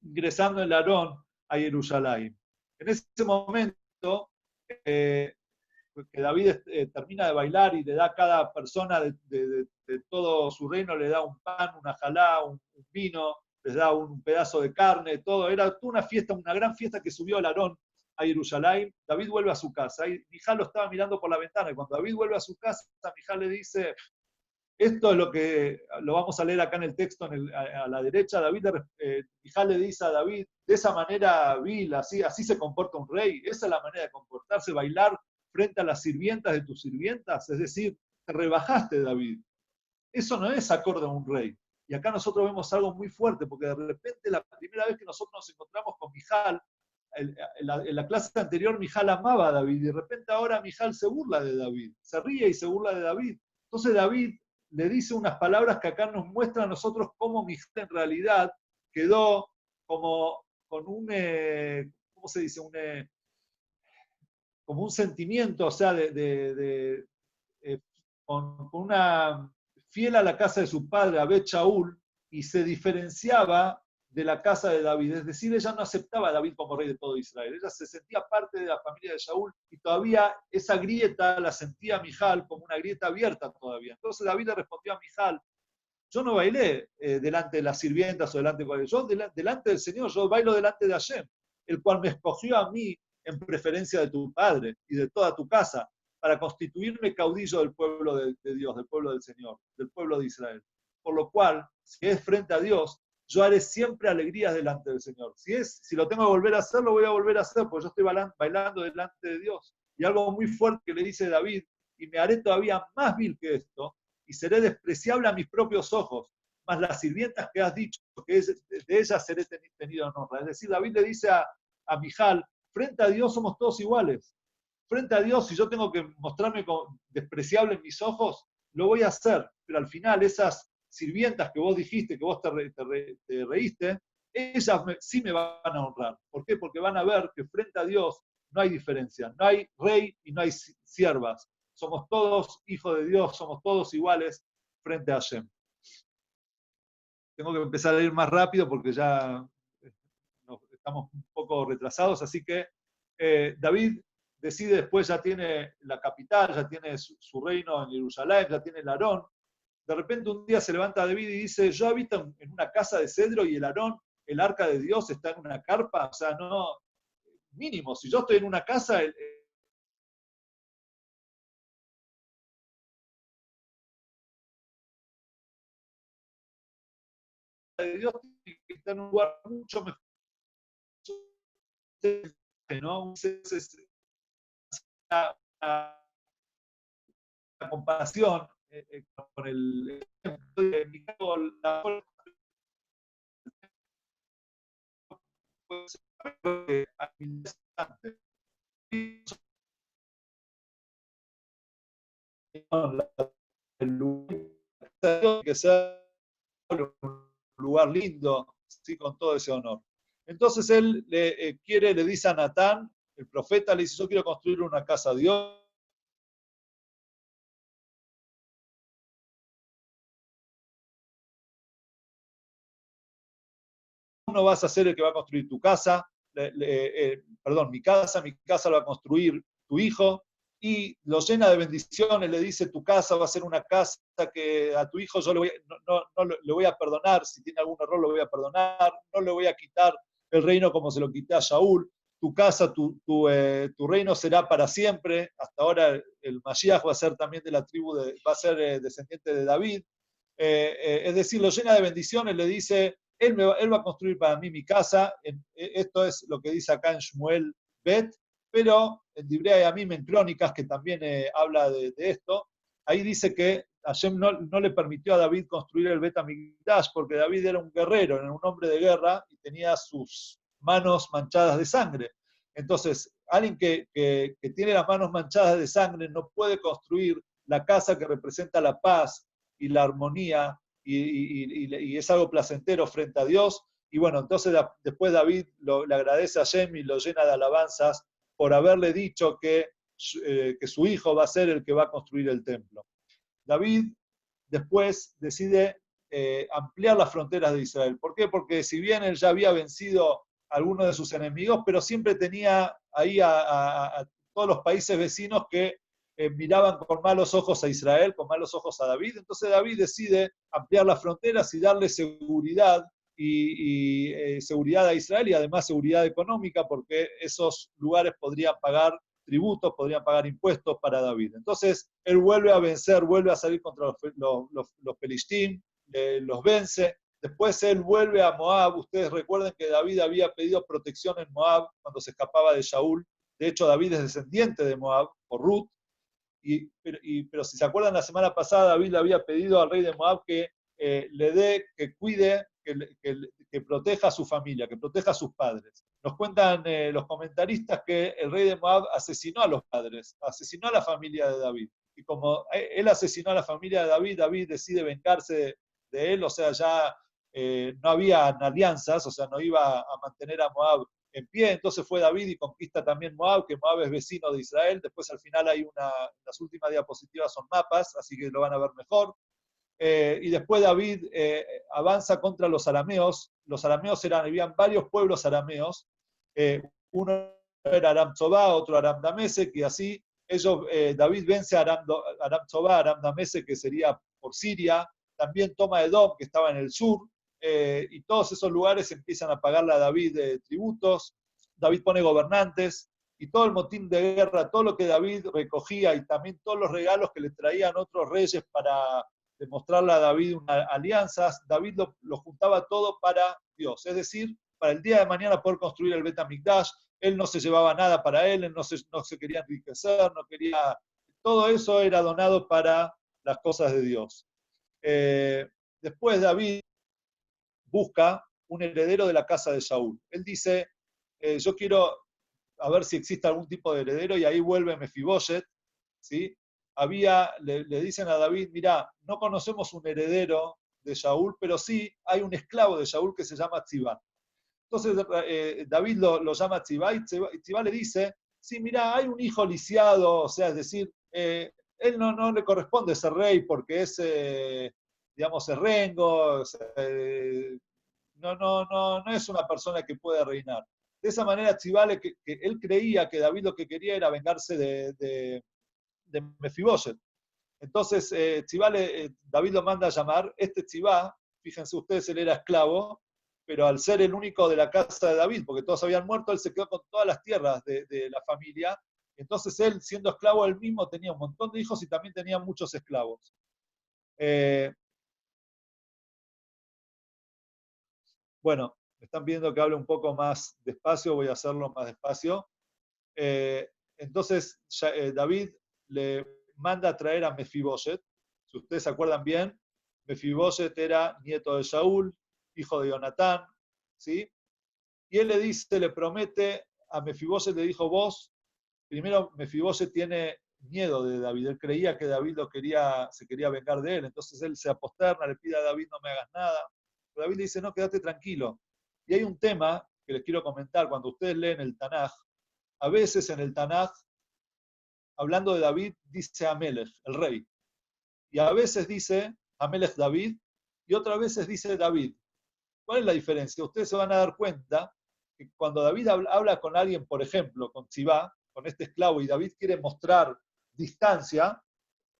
ingresando el Aarón a Jerusalén. En ese momento, que David termina de bailar y le da a cada persona de todo su reino, le da un pan, una jalá, un vino, les da un pedazo de carne, todo. Era toda una fiesta, una gran fiesta que subió el Aarón a Jerusalén. David vuelve a su casa, y Mijal lo estaba mirando por la ventana, y cuando David vuelve a su casa, Mijal le dice, esto es lo que lo vamos a leer acá en el texto a la derecha. Mijal le dice a David, de esa manera vil, así se comporta un rey, esa es la manera de comportarse, bailar frente a las sirvientas de tus sirvientas, es decir, te rebajaste, David. Eso no es acorde a un rey. Y acá nosotros vemos algo muy fuerte, porque de repente la primera vez que nosotros nos encontramos con Mijal, en la clase anterior Mijal amaba a David, y de repente ahora Mijal se burla de David, se ríe y se burla de David. Entonces David le dice unas palabras que acá nos muestran a nosotros cómo Mijal en realidad quedó como con un, ¿cómo se dice? Como un sentimiento, o sea, con una fiel a la casa de su padre, a Bet Shaul, y se diferenciaba de la casa de David. Es decir, ella no aceptaba a David como rey de todo Israel. Ella se sentía parte de la familia de Shaul y todavía esa grieta la sentía Mijal como una grieta abierta todavía. Entonces David le respondió a Mijal, yo no bailé delante de las sirvientas o delante de yo delante del Señor, yo bailo delante de Hashem, el cual me escogió a mí en preferencia de tu padre y de toda tu casa, para constituirme caudillo del pueblo de Dios, del pueblo del Señor, del pueblo de Israel. Por lo cual, si es frente a Dios, yo haré siempre alegrías delante del Señor. Si lo tengo que volver a hacer, lo voy a volver a hacer, porque yo estoy bailando delante de Dios. Y algo muy fuerte que le dice David, y me haré todavía más vil que esto, y seré despreciable a mis propios ojos, más las sirvientas que has dicho, que de ellas seré tenido en honra. Es decir, David le dice a Mijal, frente a Dios somos todos iguales. Frente a Dios, si yo tengo que mostrarme despreciable en mis ojos, lo voy a hacer. Pero al final, esas sirvientas que vos dijiste, que vos te reíste, ellas sí me van a honrar. ¿Por qué? Porque van a ver que frente a Dios no hay diferencia. No hay rey y no hay siervas. Somos todos hijos de Dios, somos todos iguales frente a Hashem. Tengo que empezar a ir más rápido porque ya estamos un poco retrasados, así que David decide después, ya tiene la capital, ya tiene su reino en Jerusalén, ya tiene el Aarón. De repente un día se levanta David y dice, yo habito en una casa de cedro y el Aarón, el arca de Dios, está en una carpa, o sea, no, mínimo, si yo estoy en una casa, de Dios tiene que estar en un lugar mucho mejor, ¿no? Una comparación con el ejemplo de la el lugar que sea un lugar lindo, ¿sí? Con todo ese honor. Entonces él le dice a Natán, el profeta, le dice, yo quiero construir una casa a Dios. No vas a ser el que va a construir tu casa, perdón, mi casa la va a construir tu hijo, y lo llena de bendiciones, le dice, tu casa va a ser una casa que a tu hijo yo le voy a perdonar, si tiene algún error lo voy a perdonar, no le voy a quitar el reino como se lo quité a Shaul, tu casa, tu reino será para siempre, hasta ahora el Mashiach va a ser también de la tribu, va a ser descendiente de David, es decir, lo llena de bendiciones, le dice, él va a construir para mí mi casa, esto es lo que dice acá en Shmuel Bet, pero en Divrei Yamim, en Crónicas, que también habla de esto, ahí dice que Hashem no le permitió a David construir el Bet Hamikdash, porque David era un guerrero, era un hombre de guerra, y tenía sus manos manchadas de sangre. Entonces, alguien que tiene las manos manchadas de sangre no puede construir la casa que representa la paz y la armonía, y es algo placentero frente a Dios. Y bueno, entonces después David le agradece a Hashem y lo llena de alabanzas por haberle dicho que su hijo va a ser el que va a construir el templo. David después decide ampliar las fronteras de Israel. ¿Por qué? Porque si bien él ya había vencido a algunos de sus enemigos, pero siempre tenía ahí a todos los países vecinos que miraban con malos ojos a Israel, con malos ojos a David. Entonces David decide ampliar las fronteras y darle seguridad seguridad a Israel y además seguridad económica, porque esos lugares podrían pagar tributos, podrían pagar impuestos para David. Entonces él vuelve a vencer, vuelve a salir contra los Pelishtim, los vence. Después él vuelve a Moab. Ustedes recuerden que David había pedido protección en Moab cuando se escapaba de Shaul. De hecho, David es descendiente de Moab por Ruth. Pero si se acuerdan, la semana pasada David le había pedido al rey de Moab que le dé, que cuide, que proteja a su familia, que proteja a sus padres. Nos cuentan los comentaristas que el rey de Moab asesinó a los padres, asesinó a la familia de David. Y como él asesinó a la familia de David, David decide vengarse de él, o sea, ya no habían alianzas, o sea, no iba a mantener a Moab en pie, entonces fue David y conquista también Moab, que Moab es vecino de Israel, después al final las últimas diapositivas son mapas, así que lo van a ver mejor. Y después David avanza contra los arameos habían varios pueblos arameos, uno era Aram Tzobá, otro Aram Damesek, y así David vence a Aram Tzobá, Aram Damesek, que sería por Siria, también toma Edom, que estaba en el sur, y todos esos lugares empiezan a pagarle a David tributos, David pone gobernantes, y todo el motín de guerra, todo lo que David recogía, y también todos los regalos que le traían otros reyes para demostrarle a David unas alianzas, David lo juntaba todo para Dios, es decir, para el día de mañana poder construir el Bet HaMikdash. Él no se llevaba nada para él no se quería enriquecer, no quería, todo eso era donado para las cosas de Dios. Después David busca un heredero de la casa de Saúl. Él dice, yo quiero a ver si existe algún tipo de heredero, y ahí vuelve Mefiboset, ¿sí? Le dicen a David, mirá, no conocemos un heredero de Saúl, pero sí hay un esclavo de Saúl que se llama Tzibá. Entonces David lo llama Tzibá, y Tzibá le dice, sí, mirá, hay un hijo lisiado, o sea, es decir, él no le corresponde ser rey porque es, digamos, es rengo, no es una persona que pueda reinar. De esa manera, Tzibá, que él creía que David lo que quería era vengarse de Mefiboset. Entonces, David lo manda a llamar. Este Tzibá, fíjense ustedes, él era esclavo, pero al ser el único de la casa de David, porque todos habían muerto, él se quedó con todas las tierras de la familia. Entonces él, siendo esclavo él mismo, tenía un montón de hijos y también tenía muchos esclavos. Bueno, me están pidiendo que hable un poco más despacio, voy a hacerlo más despacio. Entonces David le manda a traer a Mefiboset. Si ustedes se acuerdan bien, Mefiboset era nieto de Saúl, hijo de Jonatán, ¿sí? Y él le promete a Mefiboset, le dijo, vos, primero Mefiboset tiene miedo de David, él creía que David se quería vengar de él, entonces él se aposterna, le pide a David, no me hagas nada. Pero David le dice, no, quédate tranquilo. Y hay un tema que les quiero comentar, cuando ustedes leen el Tanaj, a veces en el Tanaj, hablando de David, dice Amelech, el rey. Y a veces dice Amelech David, y otras veces dice David. ¿Cuál es la diferencia? Ustedes se van a dar cuenta que cuando David habla con alguien, por ejemplo, con Tzibá, con este esclavo, y David quiere mostrar distancia,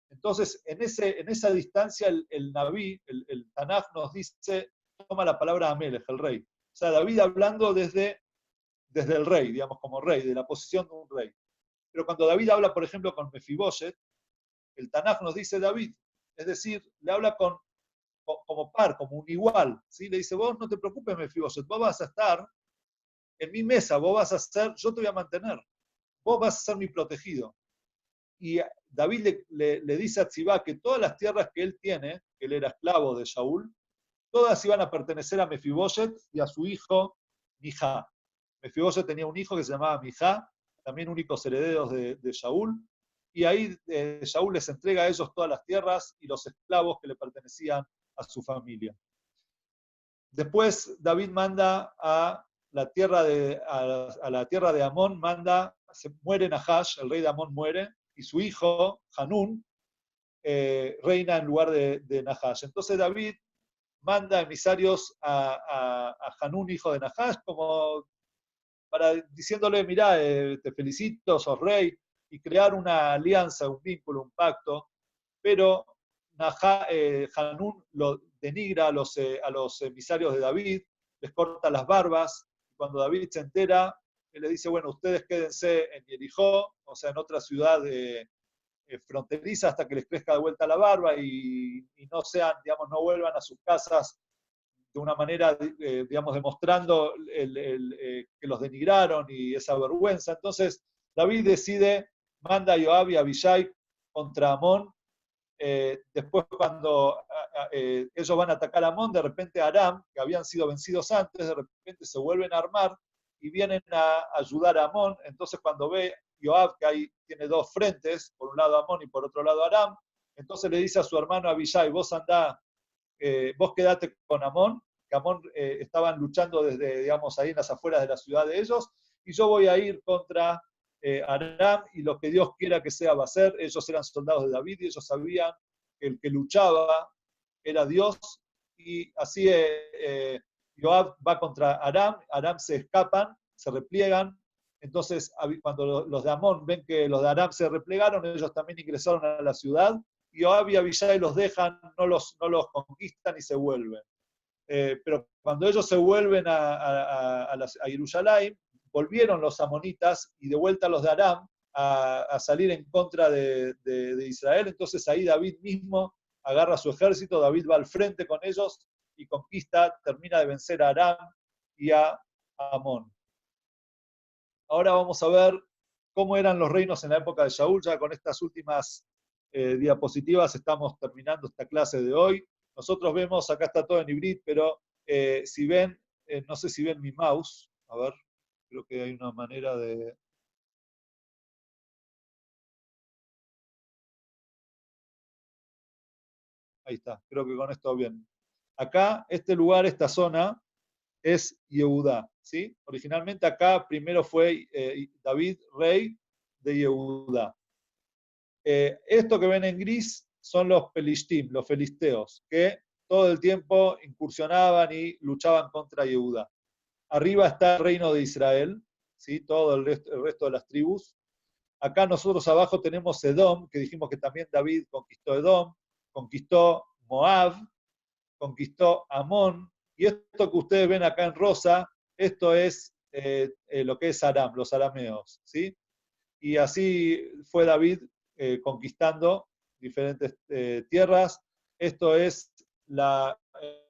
entonces en esa distancia el Naví, el Tanaj nos dice, toma la palabra Amelech, el rey. O sea, David hablando desde el rey, digamos, como rey, de la posición de un rey. Pero cuando David habla, por ejemplo, con Mefiboset, el Tanaj nos dice David, es decir, le habla como par, como un igual, ¿sí? Le dice, vos no te preocupes, Mefiboset, vos vas a estar en mi mesa, vos vas a ser, yo te voy a mantener, vos vas a ser mi protegido. Y David le dice a Tzibá que todas las tierras que él tiene, que él era esclavo de Saúl, todas iban a pertenecer a Mefiboset y a su hijo Mijá. Mefiboset tenía un hijo que se llamaba Mijá, también únicos herederos de Saúl, y ahí Saúl les entrega a ellos todas las tierras y los esclavos que le pertenecían a su familia. Después David manda a la tierra de Amón, muere Nahash, el rey de Amón muere, y su hijo, Hanún, reina en lugar de Nahash. Entonces David manda emisarios a Hanún, hijo de Nahash, como diciéndole, mirá, te felicito, sos rey, y crear una alianza, un vínculo, un pacto, pero Hanún lo denigra a los emisarios de David, les corta las barbas, y cuando David se entera, él le dice, bueno, ustedes quédense en Jericó, o sea, en otra ciudad fronteriza hasta que les crezca de vuelta la barba y no digamos, no vuelvan a sus casas de una manera, digamos, demostrando que los denigraron y esa vergüenza. Entonces, David manda a Joab y a Abishai contra Amón. Después, cuando ellos van a atacar a Amón, de repente Aram, que habían sido vencidos antes, de repente se vuelven a armar y vienen a ayudar a Amón. Entonces, cuando ve Joab que ahí tiene dos frentes, por un lado Amón y por otro lado Aram, entonces le dice a su hermano Abishai, vos quedate con Amón, que Amón estaban luchando desde, digamos, ahí en las afueras de la ciudad de ellos, y yo voy a ir contra Aram, y lo que Dios quiera que sea va a ser. Ellos eran soldados de David, y ellos sabían que el que luchaba era Dios, y así Joab va contra Aram, Aram se escapan, se repliegan. Entonces, cuando los de Amón ven que los de Aram se replegaron, ellos también ingresaron a la ciudad, y Joab y Abishai los dejan, no los conquistan y se vuelven. Pero cuando ellos se vuelven a Jerusalén, volvieron los amonitas y de vuelta los de Aram a salir en contra de Israel. Entonces ahí David mismo agarra su ejército, David va al frente con ellos y conquista, termina de vencer a Aram y a Amón. Ahora vamos a ver cómo eran los reinos en la época de Shaul. Ya con estas últimas diapositivas estamos terminando esta clase de hoy. Nosotros vemos, acá está todo en hibrid, pero si ven, no sé si ven mi mouse, a ver, creo que hay una manera de... Ahí está, creo que con esto bien. Acá, este lugar, esta zona, es Yehudá, ¿sí? Originalmente acá primero fue David, rey de Yehudá. Esto que ven en gris son los pelishtim, los filisteos, que todo el tiempo incursionaban y luchaban contra Yehudá. Arriba está el reino de Israel, ¿sí? Todo el resto de las tribus. Acá nosotros abajo tenemos Edom, que dijimos que también David conquistó Edom, conquistó Moab, conquistó Amón, y esto que ustedes ven acá en rosa, esto es lo que es Aram, los arameos, ¿sí? Y así fue David conquistando diferentes tierras. Esto es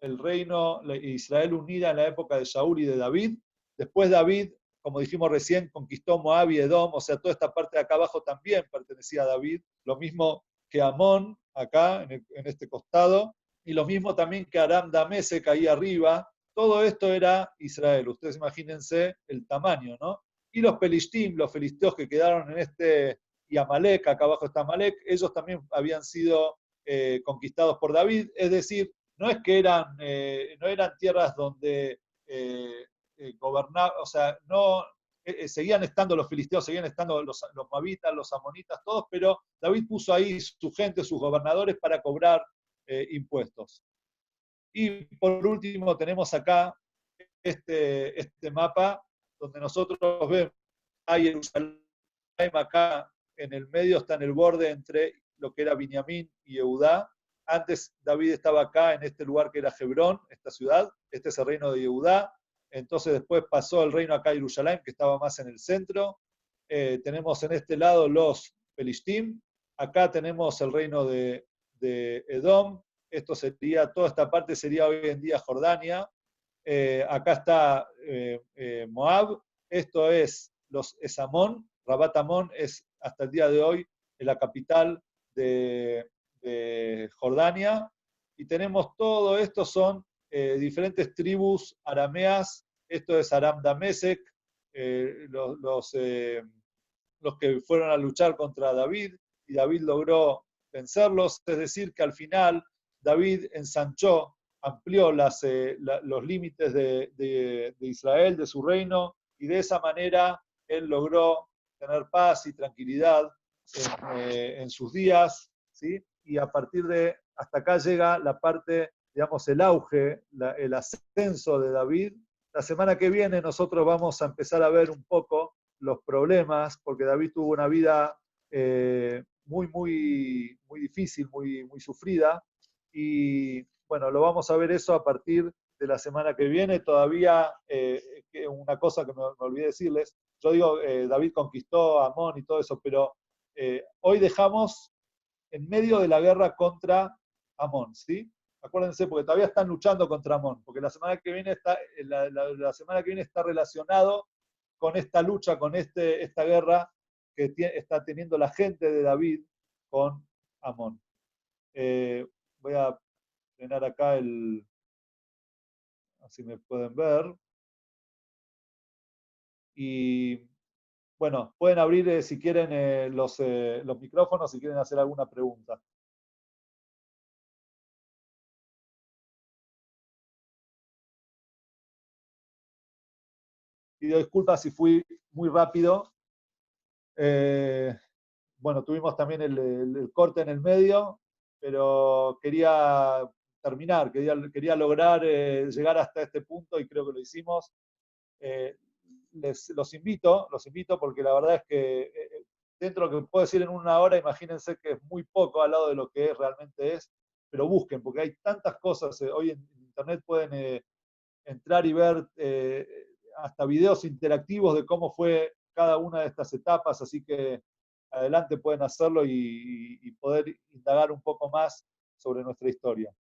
el reino de Israel unida en la época de Shaul y de David. Después David, como dijimos recién, conquistó Moab y Edom, o sea, toda esta parte de acá abajo también pertenecía a David, lo mismo que Amón, acá en este costado, y lo mismo también que Aram Damesek ahí arriba. Todo esto era Israel. Ustedes imagínense el tamaño, ¿no? Y los pelishtim, los filisteos que quedaron en y Amalek, acá abajo está Amalek, ellos también habían sido conquistados por David, es decir, no es que no eran tierras donde gobernaban, o sea, no, seguían estando los filisteos, seguían estando los moabitas, los amonitas, todos, pero David puso ahí su gente, sus gobernadores para cobrar impuestos. Y por último tenemos acá este mapa donde nosotros vemos a Jerusalén acá en el medio, está en el borde entre lo que era Binyamin y Yehudá. Antes David estaba acá en este lugar que era Hebrón, esta ciudad, este es el reino de Yehudá. Entonces después pasó el reino acá a Jerusalén, que estaba más en el centro. Tenemos en este lado los Pelishtim, acá tenemos el reino de Edom, esto sería, toda esta parte sería hoy en día Jordania. Acá está Moab, esto es Amón, Rabat Amón es hasta el día de hoy la capital de Jordania, y tenemos todo esto, son diferentes tribus arameas, esto es Aram Damesek, los que fueron a luchar contra David, y David logró vencerlos, es decir, que al final David ensanchó, amplió los límites de Israel, de su reino, y de esa manera él logró tener paz y tranquilidad en sus días, ¿sí? Y a partir de, hasta acá llega la parte, digamos, el auge, el ascenso de David. La semana que viene nosotros vamos a empezar a ver un poco los problemas, porque David tuvo una vida muy difícil, muy sufrida, y bueno, lo vamos a ver eso a partir de la semana que viene. Todavía, una cosa que me olvidé decirles, yo digo, David conquistó a Amón y todo eso, pero hoy dejamos en medio de la guerra contra Amón, ¿sí? Acuérdense, porque todavía están luchando contra Amón, porque la semana que viene la semana que viene está relacionado con esta lucha, con esta guerra que está teniendo la gente de David con Amón. Voy a llenar acá así me pueden ver. Y bueno, pueden abrir si quieren los micrófonos, si quieren hacer alguna pregunta. pido disculpas si fui muy rápido. Bueno, tuvimos también el corte en el medio, pero quería terminar, quería lograr llegar hasta este punto y creo que lo hicimos. Los invito porque la verdad es que dentro de lo que puedo decir en una hora, imagínense que es muy poco al lado de lo que realmente es, pero busquen, porque hay tantas cosas. Hoy en Internet pueden entrar y ver hasta videos interactivos de cómo fue cada una de estas etapas, así que adelante pueden hacerlo y poder indagar un poco más sobre nuestra historia.